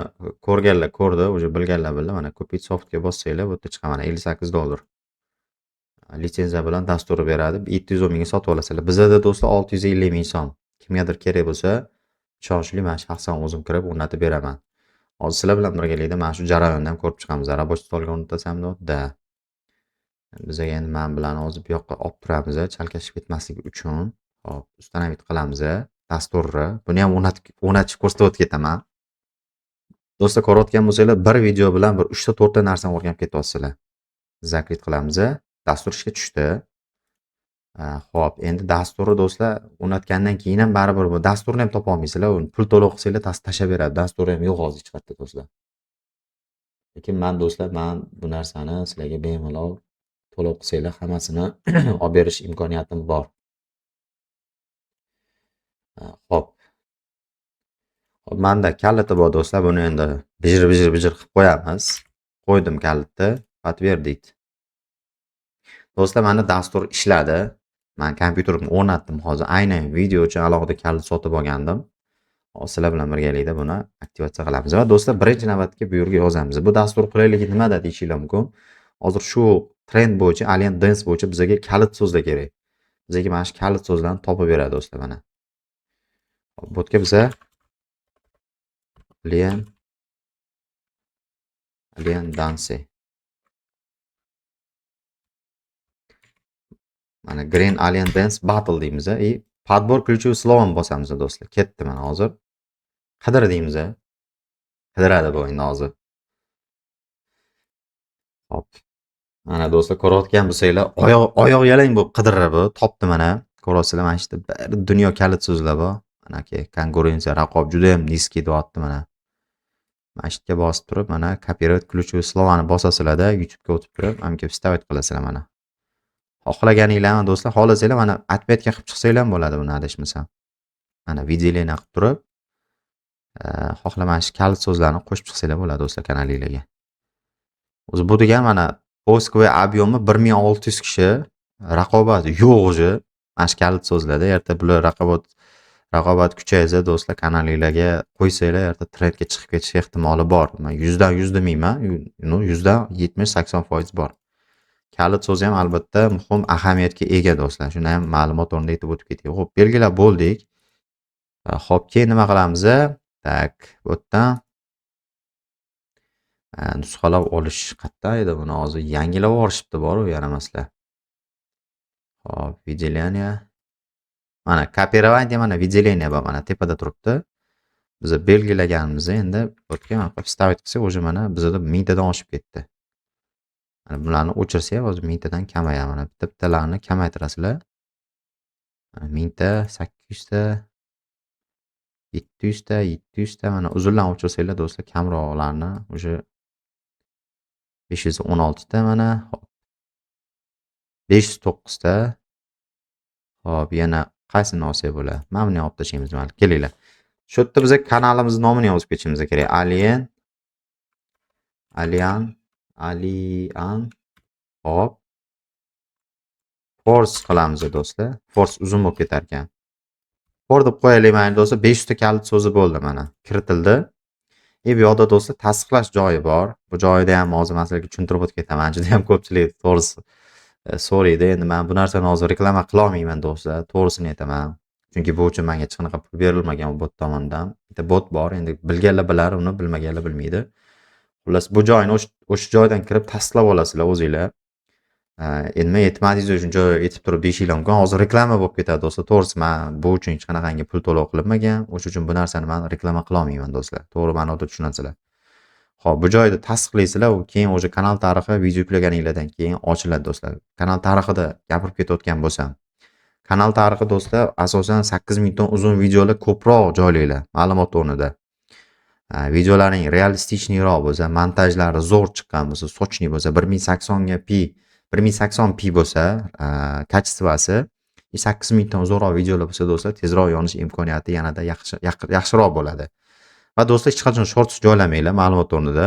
ko'rganlar ko'rdi, уже bilganlar bildi. Mana Kupit softga bossanglar, bu yerda chiqadi mana $58. Litsenziya bilan dasturni beradi. 710 mingga sotib olasizlar. Bizda do'stlar 650 ming so'm. Kimgadir kerak bo'lsa, ishonchli, men shaxsan o'zim kirib o'rnatib beraman. Hozir sizlar bilan birgalikda mana shu jarayonni ham ko'rib chiqamiz. Rабочий stolga o'rnatasam da. Biz endi men bilan hozir bu yoqqa olib turamiz, chalkashib ketmasligi uchun. Hop, ustanavit qilamiz dasturni. Buni ham o'rnatib ko'rsatib ketaman. Do'stlar, ko'rayotgan bo'lsanglar, bir video bilan bir 3 ta 4 ta narsani o'rganib ketyapsizlar. Zakrit qilamiz. Dastur ishga tushdi. Xo'p, endi dasturni do'stlar o'rnatgandan keyin ham baribir bu dasturni ham topa olmaysizlar. Uni pul to'lab qilsanglar tashlab beradi. Dasturi ham yo'q hozir hech qayerda do'stlar. Lekin men do'stlar, men bu narsani sizlarga bemalol to'lab qilsanglar hammasini olib berish imkoniyatim bor. Xo'p. Menda kaliti bor do'stlar, buni endi bijir qilib qo'yamiz. Qo'ydim kalitni, подтвердить. Do'stlar, mana dastur ishladi. Men kompyuterimni o'rnatdim hozir. Aynan video uchun alohida kalit sotib olgandim. Hozir sizlar bilan birgalikda buni aktivatsiya qilamiz. Va do'stlar, birinchi navbatga bu yerga yozamiz. Bu dastur qulayligi nimada deyishinglar mumkin. Hozir shu trend bo'yicha, Alien Dance bo'yicha bizga kalit so'zlar kerak. Bizga mana shu kalit so'zlarni topib beradi do'stlar mana. Hop, bu yerga biza Alien Dance. Mana Green Alien Dance Battle deymiz. Подбор ключевых словом bosamiz do'stlar. Ketdi mana hozir. Qidir deymiz. Qidiradi bu endi hozir. Hop. Mana do'stlar, ko'rayotgan bo'lsanglar, oyoq yalang bu qidirib bu, topdi mana. Ko'rasizlar, mana shu bir dunyo kalit so'zlar bor. Manaki konkurensiya, raqob juda ham niskiy deyapti mana. Mana shu yerga bosib turib, mana копировать ключевые словani bosasizlar-da, YouTube'ga o'tib turib, mana bu вставить qilasizlar mana. Xohlaganinglarni do'stlar, xohlasanglar mana отметка qilib chiqsanglar ham bo'ladi buni adashmasam. Mana videolarni qilib turib, xohlamash kalit so'zlarni qo'shib chiqsanglar bo'ladi do'stlar kanalingizga. O'zi bu degan mana poskovoy объёmi 1600 kishi, raqobat yo'q o'zi. Mana shu kalit so'zlarda erta bular raqobat Raqobat kuchaysa do'stlar, kanalinglarga qo'ysanglar, erta trendga chiqib ketish ehtimoli bor. Men 100 dan 100 demayman, 100 dan 70-80% bor. Kalit so'zi ham albatta muhim ahamiyatga ega do'stlar. Shuni ham ma'lumot o'rnida aytib o'tib ketay. Xo'p, belgilab bo'ldik. Xo'p, keyin nima qilamiz? Tak, bu yerdan nusxalab olish qayerda edi buni? Hozir yangilab yuborishibdi bor-u, yaramaslar. Xo'p, выделение. Mana kopирование, mana выделение bor, mana tepada turibdi. Biz belgilaganimiz endi o'tga вставить qilsak, o'sha mana bizda 1000 tadan oshib ketdi. Mana bularni o'chirsak, hozir 1000 tadan kamayadi. Mana bitta-bittalarni kamaytirasizlar. 1000 ta, 800 ta, 700 ta, 700 ta, mana uzunlarni o'chirsanglar do'stlar, kamroqlarni o'sha 516 ta mana, hop. 509 ta. Hop, yana qaysini olsak bo'ladi? Mana buni olib tashlaymiz mayli. Kelinglar. Shu yerda biz kanalimiz nomini yozib ketishimiz kerak. Alian. Hop. Force qilamiz do'stlar. Force uzun bo'lib ketar ekan. For deb qo'yaylik mayli do'stlar. 500 ta kalit so'zi bo'ldi mana. Kiritildi. Bu yoqda do'stlar tasdiqlash joyi bor. Bu joyida ham hozir masalan tushuntirib o'tib ketaman. Juda ham ko'pchilik to'g'risi so'raydi. Endi men bu narsani hozir reklama qila olmayman do'stlar. To'g'risini aytaman. Chunki bu uchun menga hech qanaqa pul berilmagan bot tomonidan. Bitta bot bor. Endi bilganlar bilar, uni bilmaganlar bilmaydi. Xullas, bu joyni o'sha joydan kirib tasdiqlab olasizlar o'zingizlar. Endi men aytmadingiz shuncha aytib turib deyishinglar mumkin. Hozir reklama bo'lib ketadi do'stlar. To'g'risi men bu uchun hech qanaqangi pul to'lov qilinmagan. O'sha uchun bu narsani men reklama qila olmayman do'stlar. To'g'ri ma'noda tushunasizlar. Xo'p, bu joyda tasdiqlaysizlar, u keyin o'sha kanal tarixi video yuklaganinglardan keyin ochiladi do'stlar. Kanal tarixida gapirib ketayotgan bo'lsam, kanal tarixi do'stlar asosan 8000 ton uzun videolar ko'proq joylaylar ma'lumot o'rnida. Videolaring realistichniroq bo'lsa, montajlari zo'r chiqqan bo'lsa, sochniy bo'lsa, 1080p bo'lsa, kачествоsi 8000 ton zo'roq videolar bo'lsa do'stlar, tezroq yonish imkoniyati yanada yaxshiroq bo'ladi. Va do'stlar, hech qachon shorts joylamanglar ma'lumot o'rnida.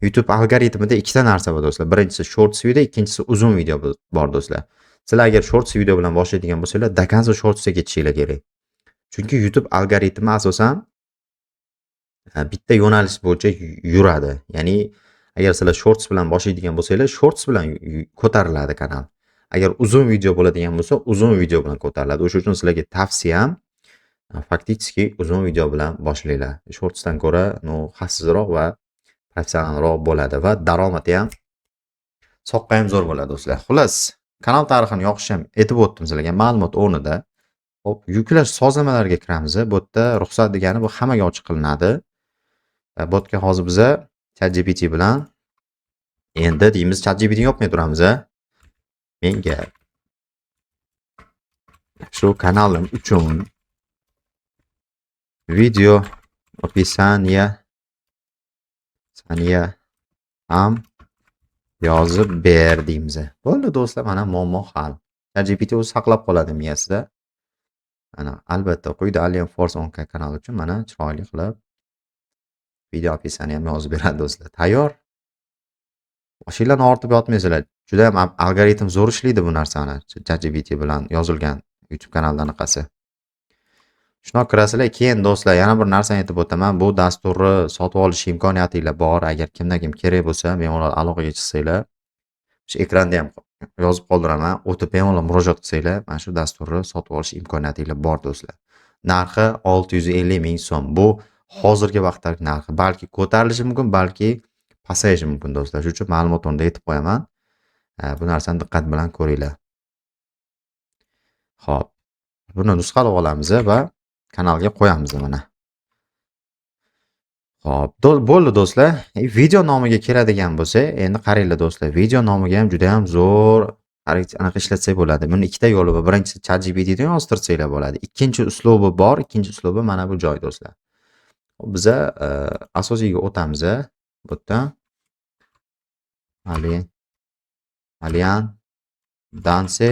YouTube algoritmida ikkita narsa bor do'stlar. Birinchisi shorts video, ikkinchisi uzun video bor do'stlar. Sizlar agar shorts video bilan boshlaydigan bo'lsanglar, до конца shortsga ketishinglar kerak. Chunki YouTube algoritmi asosan bitta yo'nalish bo'yicha yuradi. Ya'ni agar sizlar shorts bilan boshlaydigan bo'lsanglar, shorts bilan ko'tariladi kanal. Agar uzun video bo'ladigan bo'lsa, uzun video bilan ko'tariladi. O'sha uchun sizlarga tavsiyam faktiski uzun video bilan boshlanglar. Shortsdan ko'ra xavfsizroq va professionalroq bo'ladi va daromadi ham soqqa ham zo'r bo'ladi do'stlar. Xullas, kanal tarixini yoqish ham aytib o'tdim sizlarga ma'lumot o'rnida. Hop, yuklash sozlamalarga kiramiz. Bu yerda ruxsat degani bu hammaga ochiq qilinadi. Botga hozir biz ChatGPT bilan endi deymiz, ChatGPT yopmay turamiz. Menga shu kanalim uchun video описание ham yozib ber deymiz. Bo'ldi do'stlar, mana muammo hal. ChatGPT o'zi saqlab qoladi miyasida. Mana albatta quyida Alien Force 10K kanali uchun mana chiroyli qilib video описание ham yozib beradi do'stlar. Tayyor. Mashinalarni ortib yotmaysizlar. Juda ham algoritm zo'r ishlaydi bu narsani. ChatGPT bilan yozilgan YouTube kanaldan qasi. Shuna kirasizlar. Keyin do'stlar, yana bir narsani aytib o'taman. Bu dasturni sotib olish imkoniyatingiz bor. Agar kimdan-kim kerak bo'lsa, bemalol aloqaga chiqsanglar, shu ekranda ham yozib qoldiraman. O'tib bemalol murojaat qilsanglar, mana shu dasturni sotib olish imkoniyatingiz bor do'stlar. Narxi 650 ming so'm. Bu hozirgi vaqtdagi narxi. Balki ko'tarilishi mumkin, balki pasayishi mumkin do'stlar. Shuning uchun ma'lumot o'rnida aytib qo'yaman. Bu narsani diqqat bilan ko'ringlar. Xo'p. Buni nusxalab olamiz va kanalga qo'yamiz mana. Xo'p, bo'ldi do'stlar. Video nomiga keladigan bo'lsa, endi qaranglar do'stlar, video nomiga ham juda ham zo'r anaqa ishlatsak bo'ladi. Buni ikkita yo'li bor. Birinchisi ChatGPTdan yoztirsanglar bo'ladi. Ikkinchi uslubi bor. Ikkinchi uslubi mana bu joy do'stlar. Biz asosiyga o'tamiz. Bu yerdan Alien Dance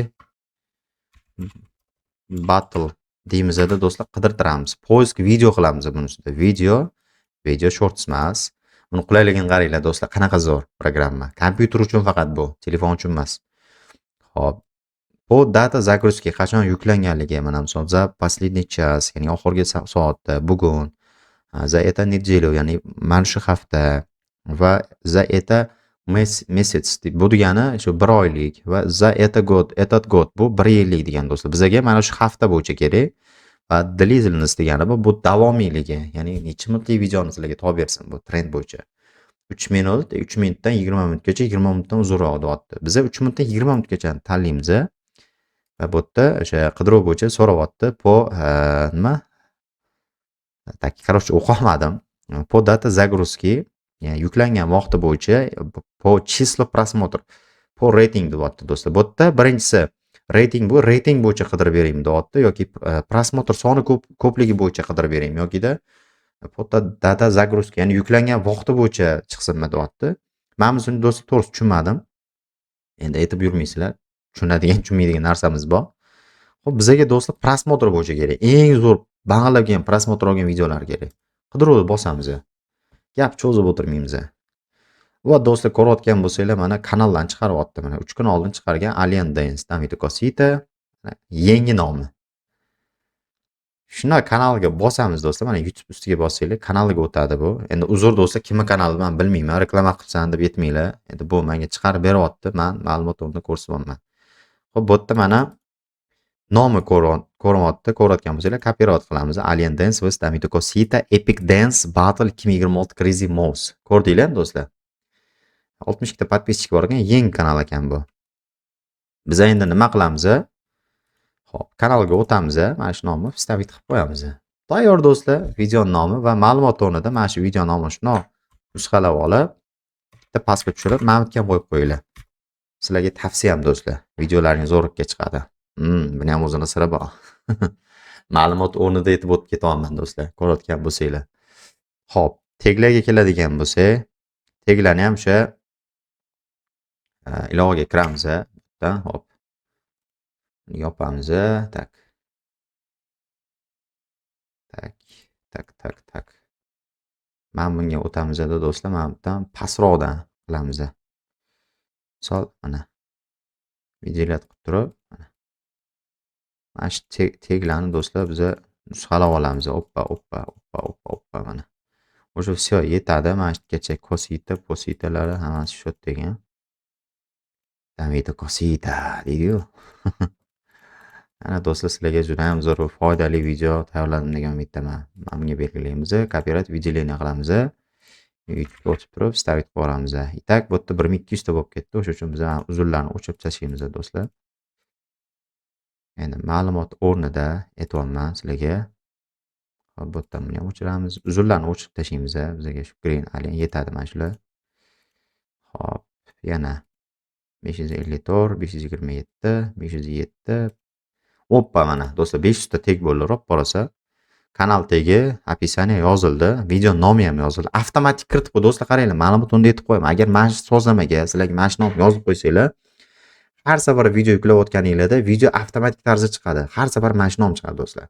Battle deymizda do'stlar, qidirtiramiz. Poisk video qilamiz buni ustida. Video shorts emas. Buni qulayligini qaranglar do'stlar, qanaqa zo'r programma. Kompyuter uchun faqat bu, telefon uchun emas. Xo'p. bu data загрузки qachon yuklanganligi, mana misol za последний час, ya'ni oxirgi soatda, bugun, za это неделю, ya'ni mana shu hafta va za это месяц, bu degani shu bir oylik va za это год, этот год bu bir yillik degan do'stlar. Bizga mana shu hafta bo'yicha kerak va длительность degani bu davomiyligi, ya'ni necha minutlik videoni sizlarga topib bersin bu trend bo'yicha. 3 minut, 3 minutdan 20 minutgacha, 20 minutdan uzunroq deyapti. Biz 3 minutdan 20 minutgacha tanlaymiz va bu yerda o'sha qidiruv bo'yicha so'rayapti po nima? Так, короче, o'qolmadim. Po data загрузки, ya'ni yuklangan vaqti bo'yicha po число просмотр, po rating deyapti do'stlar. Bu yerda birinchisi rating, bu rating bo'yicha qidirib beraymi deyapti yoki просмотр soni ko'pligi bo'yicha qidirib beraymi yokida data загрузки, ya'ni yuklangan vaqti bo'yicha chiqsinmi deyapti. Men buni do'stlar to'g'risi tushunmadim. Endi aytib yurmaysizlar. Tushunadigan, tushunmaydigan narsamiz bor. Xo'p, bizga do'stlar просмотр bo'yicha kerak. Eng zo'r bang'ilab kelgan просмотр olgan videolar kerak. Qidiruvni bosamiz. Gap cho'zib o'tirmaymiz. Va do'stlar, ko'rayotgan bo'lsanglar, mana kanaldan chiqaryapti. Mana 3 kun oldin chiqargan Alien Dance David Cosita yangi nomi. Shuna kanalga bosamiz do'stlar. Mana YouTube ustiga bossanglar, kanalga o'tadi bu. Endi uzr do'stlar, kimning kanali men bilmayman. Reklama qilsan deb aytmanglar. Endi bu menga chiqarib beryapti. Men ma'lumotlarni ko'rsatyapman. Xo'p, bu yerda mana nomi ko'rayotgan bo'lsanglar, copyright qilamiz. Alien Dance with David Cosita Epic Dance Battle 2026 Crazy Mouse. Ko'rdinglar do'stlar? 62 ta podpischik bor ekan, yangi kanal ekan bu. Biz endi nima qilamiz? Xo'p, kanalga o'tamiz, mana shu nomni vstavit qilib qo'yamiz. Tayyor do'stlar, video nomi va ma'lumot o'rnida mana shu video nomini shundoq nusxalab olib, bitta pastga tushirib, ma'lumotga qo'yib qo'yinglar. Sizlarga tavsiyam do'stlar, videolaringiz zo'riqqa chiqadi. Buni ham o'zini siri bor. Ma'lumot o'rnida aytib o'tib ketyapman do'stlar, ko'rayotgan bo'lsanglar. Xo'p, taglarga keladigan bo'lsak, taglarni ham o'sha ilovaga kiramiz, bitta, hop. Yopamiz, tak. Tak. Mana bunga o'tamiz do'stlar, mana bundan pastroqdan qilamiz. Misol mana videolar qilib turib, mana shu taglarni do'stlar biz nusxalab olamiz. Oppa. Mana. O'sha все yetadi. Mana shu yergacha positelari hammasi shu degan. David Cosita deydi-yu. Ana do'stlar, sizlarga juda ham zo'r va foydali video tayyorladim degan umiddaman. Mana bunga belgilaymiz, copyright выделение qilamiz. YouTube o'chib turib, stavit qilib olamiz. Itak bu yerda 1200 ta bo'lib ketdi. O'sha uchun biz ham uzunlarni o'chirib tashlaymiz do'stlar. Endi ma'lumot o'rnida aytyapman sizlarga. Hop, bu yerdan buni ham o'chiramiz. Uzunlarni o'chirib tashlaymiz. Bizga shu green alien yetadi mana shular. Hop, yana 554, 527, 507. Oppa, mana do'stlar 500 ta tag bo'ldi. Ro'p borasa, kanal tagi, описание yozildi, video nomi ham yozildi. Avtomatik kiritib qo'y do'stlar, qaranglar, ma'lumotni unda aytib qo'yaman. Agar mana shu sozlamaga sizlarga mana shu nomni yozib qo'ysanglar, har safar video yuklayotganinglarda video avtomatik tarzda chiqadi. Har safar mana shu nom chiqadi do'stlar.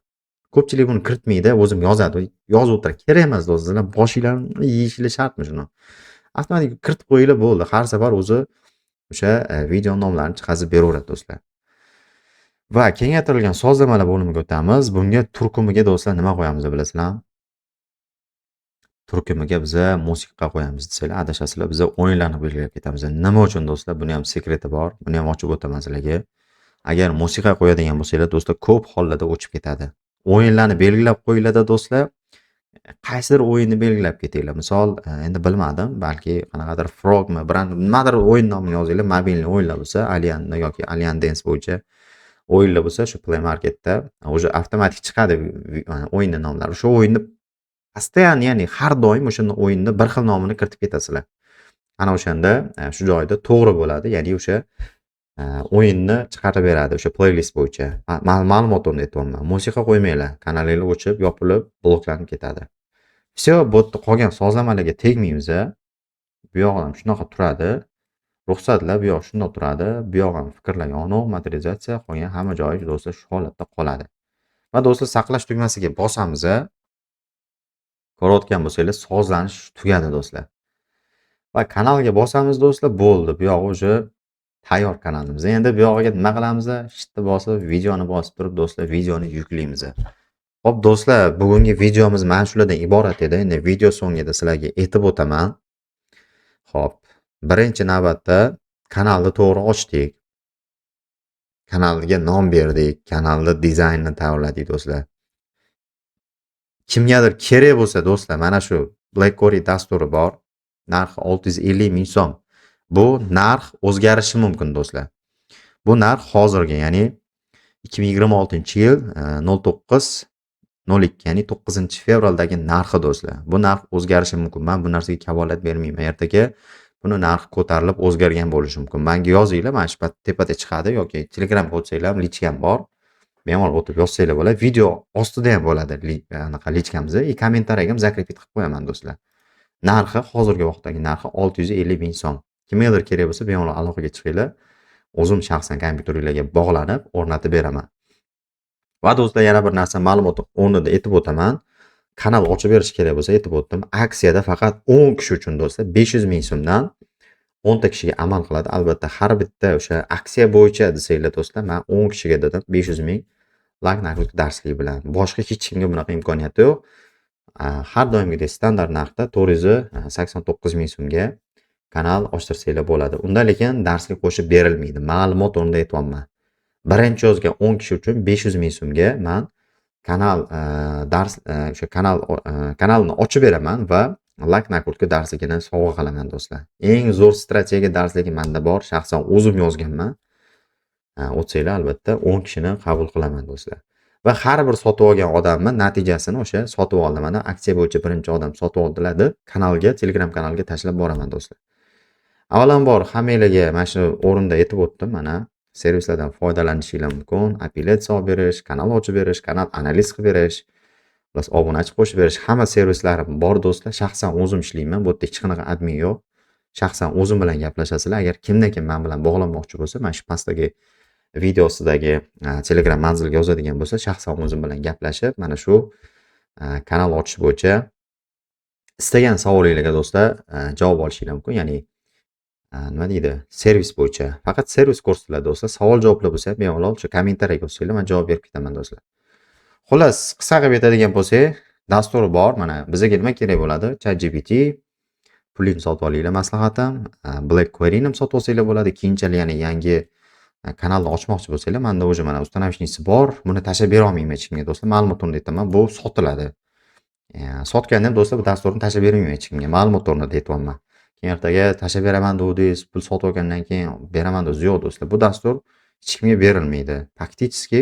Ko'pchilik buni kiritmaydi, o'zim yozadi. Yozib o'tiradi. Kerak emas do'stlar, boshinglarni yeyishinglar shartmi shuni? Avtomatik kiritib qo'yinglar bo'ldi. Har safar o'zi o'sha video nomlarini chiqazib beraveradi do'stlar. Va kengaytirilgan sozlamalar bo'limiga o'tamiz. Bunga turkumiga do'stlar nima qo'yamiz bilasizlar? Turkumiga biz musiqa qo'yamiz desanglar, adashasizlar. Biz o'yinlarni belgilab ketamiz. Nima uchun do'stlar? Buni ham sekreti bor. Buni ham ochib o'taman sizlarga. Agar musiqa qo'yadigan bo'lsanglar, do'stlar, ko'p hollarda o'chib ketadi. O'yinlarni belgilab qo'yinglar do'stlar. Qaysidir o'yinni belgilab ketinglar. Misol, endi bilmadim, balki qanaqadir Frogmi, brand nimadir o'yin nomini yozinglar, mobilniy o'yinlar bo'lsa, Alien yoki Alien Dance bo'yicha o'yinlar bo'lsa, shu Play Marketda o'sha avtomatik chiqadi o'yinning nomlari. O'sha o'yinni постоянно, ya'ni har doim o'sha o'yinni bir xil nomini kiritib ketasizlar. Ana o'shanda shu joyda to'g'ri bo'ladi, ya'ni o'sha o'yinni chiqarib beradi o'sha playlist bo'yicha. Ma'lumot o'rnida aytyapman. Musiqa qo'ymanglar, kanalinglar o'chib, yopilib, bloklanib ketadi. Все, bu yerda qolgan sozlamalarga tegmaymiz. Bu yoq ham shunaqa turadi. Ruxsatlar bu yoq shundoq turadi. Bu yoq ham fikrlar yonuq, motorizatsiya, qolgan hamma joyi do'stlar shu holatda qoladi. Va do'stlar, saqlash tugmasiga bosamiz. Ko'rayotgan bo'lsanglar, sozlanish tugadi do'stlar. Va kanalga bosamiz do'stlar, bo'ldi. Bu yoq o'sha tayyor kanalimiz. Endi bu yog'iga nima qilamiz? Shitni bosib, videoni bosib turib do'stlar, videoni yuklaymiz. Xo'p do'stlar, bugungi videomiz mana shulardan iborat edi. Endi video so'ngida sizlarga aytib o'taman. Xo'p, birinchi navbatda kanalni to'g'ri ochdik. Kanalga nom berdik, kanalni dizaynini tayyorladik do'stlar. Kimgadir kerak bo'lsa do'stlar, mana shu BlackBerry dasturi bor. Narxi 650 ming so'm. Bu narx o'zgarishi mumkin do'stlar. Bu narx hozirgi, ya'ni 2026-yil 09/02, ya'ni 9-fevraldagi narxi do'stlar. Bu narx o'zgarishi mumkin. Men bu narsaga kafolat bermayman. Ertaga buni narxi ko'tarilib o'zgargan bo'lishi mumkin. Menga yozinglar, mana shu tepada chiqadi yoki Telegramga o'tsanglar, lichkam bor. Bemalol o'tib yozsanglar bo'ladi. Video ostida ham bo'ladi anaqa lichkamiz. Kommentariyaga ham zakripit qilib qo'yaman do'stlar. Narxi hozirgi vaqtdagi narxi 650 ming so'm. Kimgadir kerak bo'lsa, bemalol aloqaga chiqinglar. O'zim shaxsan kompyuterlarga bog'lanib o'rnatib beraman. Va do'stlar, yana bir narsa ma'lumot o'rnida aytib o'taman. Kanal ochib berish kerak bo'lsa aytib o'tdim. Aksiyada faqat 10 kishi uchun do'stlar 500 ming so'mdan 10 ta kishiga amal qiladi. Albatta har bitta o'sha aksiya bo'yicha desanglar do'stlar, men 10 kishiga dedim 500 ming like narxlik darslik bilan. Boshqa hech kimga bunaqa imkoniyati yo'q. Har doimgidek standart narxda 489 ming so'mga kanal ochtirsanglar bo'ladi. Unda lekin darslik qo'shib berilmaydi. Ma'lumot o'rnida aytyapman. Birinchi yozgan 10 kishi uchun 500 ming so'mga men kanal o'sha kanalni ochib beraman va like nakurtka darsligini sovg'a qilaman do'stlar. Eng zo'r strategiya darsligi menda bor. Shaxsan o'zim yozganman. O'tsanglar albatta 10 kishini qabul qilaman do'stlar. Va har bir sotib olgan odamni natijasini o'sha sotib oldim, mana aksiya bo'yicha birinchi odam sotib oldilar deb kanalga, Telegram kanalga tashlab boraman do'stlar. Avvalambor hammanglarga mana shu o'rinda aytib o'tdim, mana servislardan foydalanishingiz mumkin. Apellyatsiya olib berish, kanal ochib berish, kanal analiz qilib berish, plus obunachi qo'shib berish, hamma servislarim bor do'stlar. Shaxsan o'zim ishlayman. Bu yerda hech qanaqa admin yo'q. Shaxsan o'zim bilan gaplashasizlar. Agar kimdan-kim men bilan bog'lanmoqchi bo'lsa, mana shu pastdagi videosidagi Telegram manzilga yozadigan bo'lsa, shaxsan o'zim bilan gaplashib, mana shu kanal ochish bo'yicha istagan savolingizga do'stlar javob olishingiz mumkin. Ya'ni nima deydi? Servis bo'yicha. Faqat servis ko'rsatadi do'stlar. Savol-javoblar bo'lsa, bemalol shu kommentariyaga yozsanglar, men javob berib ketaman do'stlar. Xullas, qisqa qilib aytadigan bo'lsak, dasturi bor. Mana bizga nima kerak bo'ladi? ChatGPT, pulingni sotib olinglar maslahatim. BlackBerry ni sotib olsanglar bo'ladi. Keyinchalik yana yangi kanalni ochmoqchi bo'lsanglar, menda o'zi mana ustanovichnisi bor. Buni tashlab bera olmayman hech kimga do'stlar. Ma'lumot o'rnida aytaman, bu sotiladi. Sotganda ham do'stlar bu dasturni tashlab bermayman hech kimga. Ma'lumot o'rnida aytyapman. Keyin ertaga tashlab beraman dedingiz, pul sotib olgandan keyin beraman dedingiz. Yo'q do'stlar, bu dastur hech kimga berilmaydi. Faktichki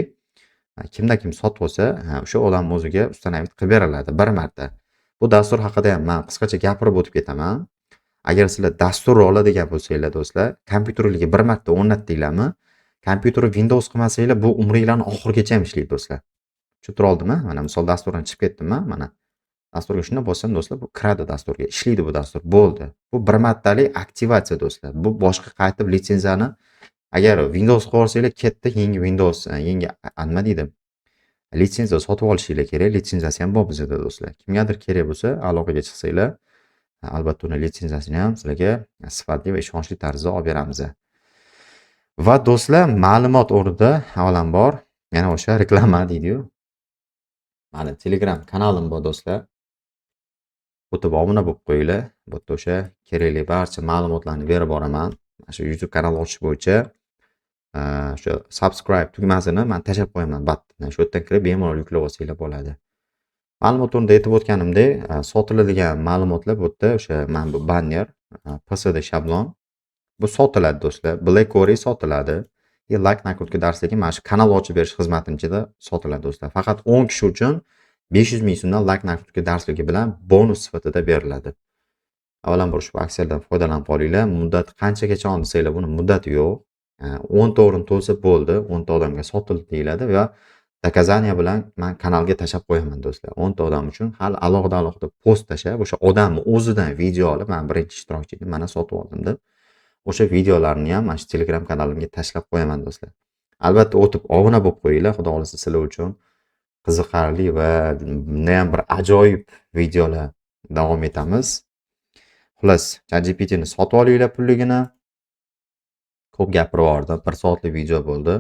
kimda-kim sotib olsa, o'sha odam o'ziga ustanovit qilib beriladi bir marta. Bu dastur haqida ham men qisqacha gapirib o'tib ketaman. Agar sizlar dastur oladigan bo'lsanglar do'stlar, kompyuteringizga bir marta o'rnatdinglarmi, kompyuter Windows qilmasanglar, bu umringlarning oxirigacha ham ishlaydi do'stlar. Tushuntira oldimmi? Mana misol dasturdan chiqib ketdim mana. Dasturga shunday bossam do'stlar, bu kiradi dasturga. Ishlaydi bu dastur. Bo'ldi. Bu bir martalik aktivatsiya do'stlar. Bu boshqa qaytib litsenziyani agar Windows qilib olsanglar, ketdi, yangi Windows, yangi nima deydi? Litsenziya sotib olishingiz kerak. Litsenziyasi ham bor bizda do'stlar. Kimgadir kerak bo'lsa, aloqaga chiqsanglar, albatta uni litsenziyasini ham sizlarga sifatli va ishonchli tarzda olib beramiz. Va do'stlar, ma'lumot o'rnida avvalambor yana o'sha reklama deydi-yu. Mana Telegram kanalim bor do'stlar. O'tib obuna bo'lib qo'yinglar. Bu yerda o'sha kerakli barcha ma'lumotlarni berib boraman. Mana shu YouTube kanal ochish bo'yicha o'sha subscribe tugmasini men tashlab qo'yaman batdan. Shu yerdan kirib bemalol yuklab olsanglar bo'ladi. Ma'lumot o'rnida aytib o'tganimdek, sotiladigan ma'lumotlar bu yerda o'sha mana bu banner, PSD shablon bu sotiladi do'stlar. BlackBerry sotiladi. Like nakurtka darsligi mana shu kanal ochib berish xizmatining ichida sotiladi do'stlar. Faqat 10 kishi uchun 500 ming so'mdan like nakurtka darsligi bilan bonus sifatida beriladi. Avvalambor ushbu aksiyadan foydalanib olinglar. Muddat qanchagacha on desanglar, buni muddati yo'q. 10 ta o'rin to'lsa bo'ldi, 10 ta odamga sotildi deyiladi va dokazaniya bilan men kanalga tashlab qo'yaman do'stlar. 10 ta odam uchun hali alohida post tashlab, o'sha odamni o'zidan video olib, men birinchi ishtirokchiga mana sotib oldim deb o'sha videolarni ham mana shu Telegram kanalimga tashlab qo'yaman do'stlar. Albatta o'tib obuna bo'lib qo'yinglar, xudo xolisa sizlar uchun qiziqarli va bundan ham bir ajoyib videolar davom etamiz. Xullas, ChatGPT ni sotib olinglar pulligini. ko'p gapirib yubordim. 1 soatlik video bo'ldi.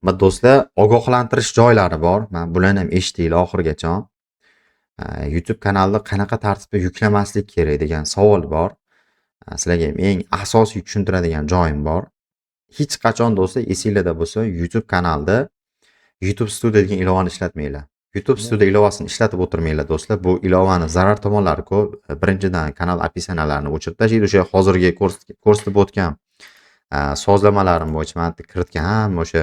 Va do'stlar, ogohlantirish joylari bor. Men bularni ham eshitinglar oxirigacha. YouTube kanalni qanaqa tartibda yuklamaslik kerak degan savol bor. Sizlarga eng asosiy tushuntiradigan joyim bor. Hech qachon do'stlar esingizda bo'lsa, YouTube kanalda YouTube Studio degan ilovani ishlatmanglar. YouTube Studio ilovasini ishlatib o'tirmanglar do'stlar. Bu ilovani zarar tomonlari ko'p. Birinchidan kanal opisiyanalarini o'chirib tashlaydi. O'sha hozirgi ko'rsatib o'tgan sozlamalarim bo'yicha men kiritgan hamma o'sha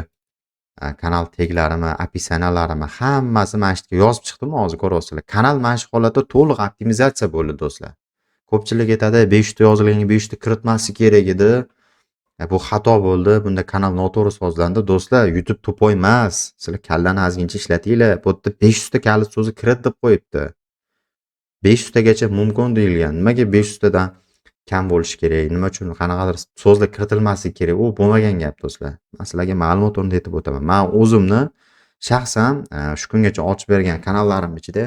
kanal teglarimi, opisiyalarimi hammasi mana shu yerga yozib chiqdim, hozir ko'ryapsizlar. Kanal mana shu holatda to'liq optimizatsiya bo'ldi do'stlar. Ko'pchilik aytadi, 500 ta yozilganga 500 ta kiritmaslik kerak edi. Bu xato bo'ldi. Bunda kanal noto'g'ri sozlandi. Do'stlar, YouTube to'poy emas. Sizlar kallani azgincha ishlatinglar. Bu yerda 500 ta kalit so'zi kirit deb qo'yibdi. 500 tagacha mumkin deyilgan. Nimaga 500 tadan kam bo'lishi kerak? Nima uchun qanaqadir so'zlar kiritilmasligi kerak? U bo'lmagan gap do'stlar. Men sizlarga ma'lumot o'rnida aytib o'taman. Men o'zimni shaxsan shu kungacha ochib bergan kanallarim ichida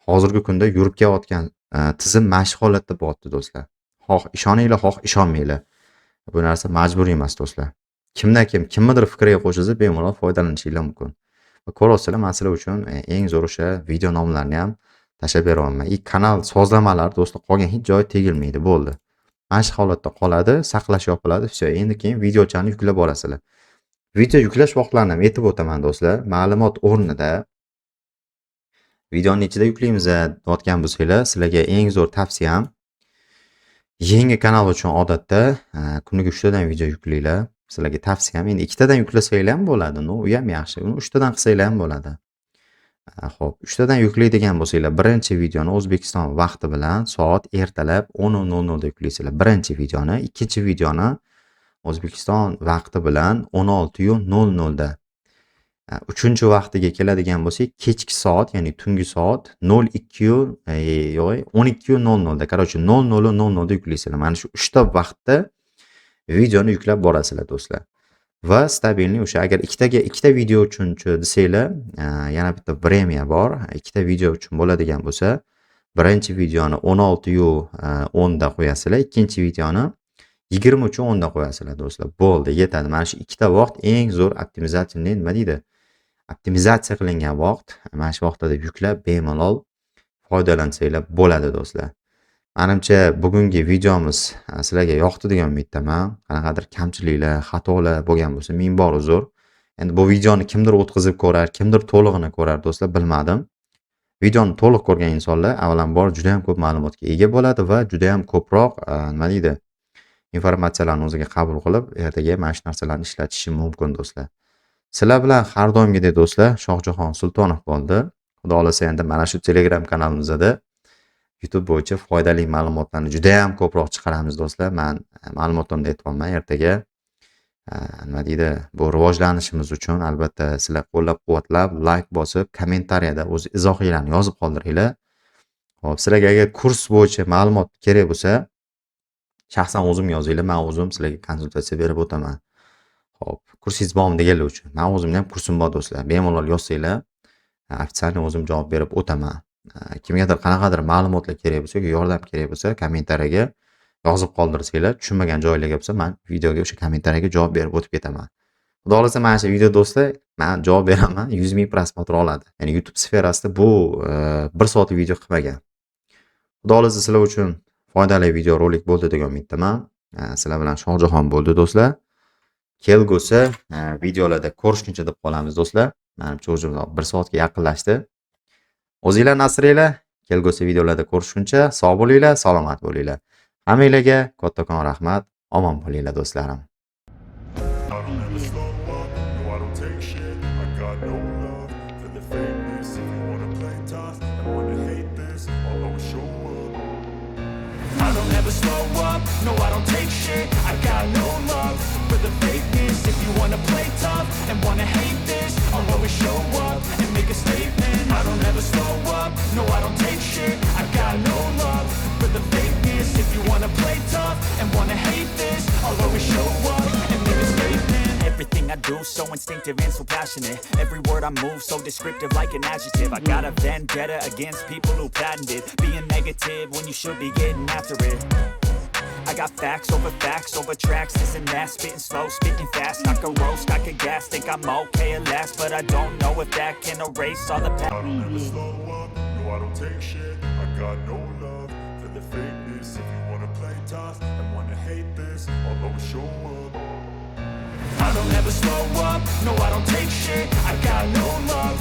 hozirgi kunda yurib kelayotgan tizim mana shu holatda bo'lyapti do'stlar. Xoh ishoninglar, xoh ishonmanglar. Bu narsa majburiy emas do'stlar. Kimnidir fikriga qo'shilsa bemalol foydalanishingiz mumkin. Va ko'ryapsizlar, men sizlar uchun eng zo'r o'sha video nomlarini ham tashlab beryapman. Kanal sozlamalari do'stlar qolgan hech joyi tegilmaydi, bo'ldi. Mana shu holatda qoladi, saqlash yopiladi, все. Endi keyin videochani yuklab borasizlar. Video yuklash vaqtlarini ham aytib o'taman do'stlar. Ma'lumot o'rnida videoni ichida yuklaymiz deyotgan bo'lsanglar, sizlarga eng zo'r tavsiyam yangi kanal uchun odatda kuniga 3 tadan video yuklanglar. Sizlarga tavsiyam, endi 2 tadan yuklasanglar ham bo'ladi. U ham yaxshi. Uni 3 tadan qilsanglar ham bo'ladi. Xo'p, 3 tadan yuklaydigan bo'lsanglar, birinchi videoni O'zbekiston vaqti bilan soat ertalab 10:00 da yuklaysizlar. Birinchi videoni, ikkinchi videoni O'zbekiston vaqti bilan 16:00 da. Uchinchi vaqtiga keladigan bo'lsak, kechki soat, ya'ni tungi soat 12:00 da. Короче, 00:00 da yuklaysizlar. Mana shu 3 ta vaqtda videoni yuklab borasizlar do'stlar. Va stabilniy o'sha agar ikkita video uchunchi desanglar, yana bitta vremya bor. Ikkita video uchun bo'ladigan bo'lsa, birinchi videoni 16:10 da qo'yasizlar, ikkinchi videoni 20:10 da qo'yasizlar do'stlar. Bo'ldi, yetadi. Mana shu ikkita vaqt eng zo'r optimizatsiya, nima deydi? Optimizatsiya qilingan vaqt. Mana shu vaqtda yuklab bemalol foydalansanglar bo'ladi do'stlar. Menimcha bugungi videomiz sizlarga yoqdi degan umiddaman. Qanaqadir kamchiliklar, xatolar bo'lgan bo'lsa, ming bor uzr. Endi bu videoni kimdir o'tkazib ko'rar, kimdir to'lig'ini ko'rar do'stlar, bilmadim. Videoni to'liq ko'rgan insonlar avvalambor juda ham ko'p ma'lumotga ega bo'ladi va juda ham ko'proq nima deydi? Informatsiyalarni o'ziga qabul qilib, ertaga mana shu narsalarni ishlatishi mumkin do'stlar. Sizlar bilan har doimgidek do'stlar, Shohjahon Sultonov bo'ldi. Xudo xolasa endi mana shu Telegram kanalimizda YouTube bo'yicha foydali ma'lumotlarni juda ham ko'proq chiqaramiz do'stlar. Men ma'lumotlarni aytibman. Ertaga nima deydi? Bu rivojlanishimiz uchun albatta sizlar qo'llab-quvvatlab, like bosib, kommentariyada o'z izohinglarni yozib qoldiringlar. Xo'p, sizlarga agar kurs bo'yicha ma'lumot kerak bo'lsa, shaxsan o'zim yozinglar, men o'zim sizlarga konsultatsiya berib o'taman. Xo'p, kursingiz bormi deganlar uchun. Men o'zimning ham kursim bor do'stlar. Bemalol yozsanglar, ofitsialniy o'zim javob berib o'taman. Kimgadir qanaqadir ma'lumotlar kerak bo'lsa, yordam kerak bo'lsa, kommentariyaga yozib qoldirsanglar, tushunmagan joylarga bo'lsa, men videoga o'sha kommentariyaga javob berib o'tib ketaman. Xudo xolasa mana shu video do'stlar, men javob beraman, 100 ming prosmotr oladi. Ya'ni YouTube sferasida bu 1 soatlik video qilmagan. Xudo xolasa sizlar uchun foydali video rolik bo'ldi degan umiddaman. Sizlar bilan Shohjahon bo'ldi do'stlar. Kelgusi videolarda ko'rishguncha deb qolamiz do'stlar. Menimcha o'zimiz 1 soatga yaqinlashdi. O'zinglar nasringlar, kelgusi videolarda ko'rishguncha sog' bo'linglar, salomat bo'linglar. Hammanglarga kattakon rahmat, omon bo'linglar do'stlarim. I don't ever slow up, no I don't take shit. I got no love for the fakeness. If you wanna play tough and wanna hate this, I'll always show up and make a statement. I don't ever slow up, no I don't take shit. I got no love for the fakeness. If you wanna play tough and wanna hate this, I'll always show up and make a statement. Everything I do so instinctive and so passionate. Every word I move so descriptive like an adjective. I got a vendetta against people who patented being negative when you should be getting after it. I got facts over tracks. This and that, spitting slow, spitting fast. I can roast, I can gas. Think I'm okay at last, but I don't know if that can erase all the past. I don't ever slow up, no I don't take shit. I got no love for the fakeness. If you wanna play tough and wanna hate this, I'll always show up. I don't ever slow up, no I don't take shit. I got no love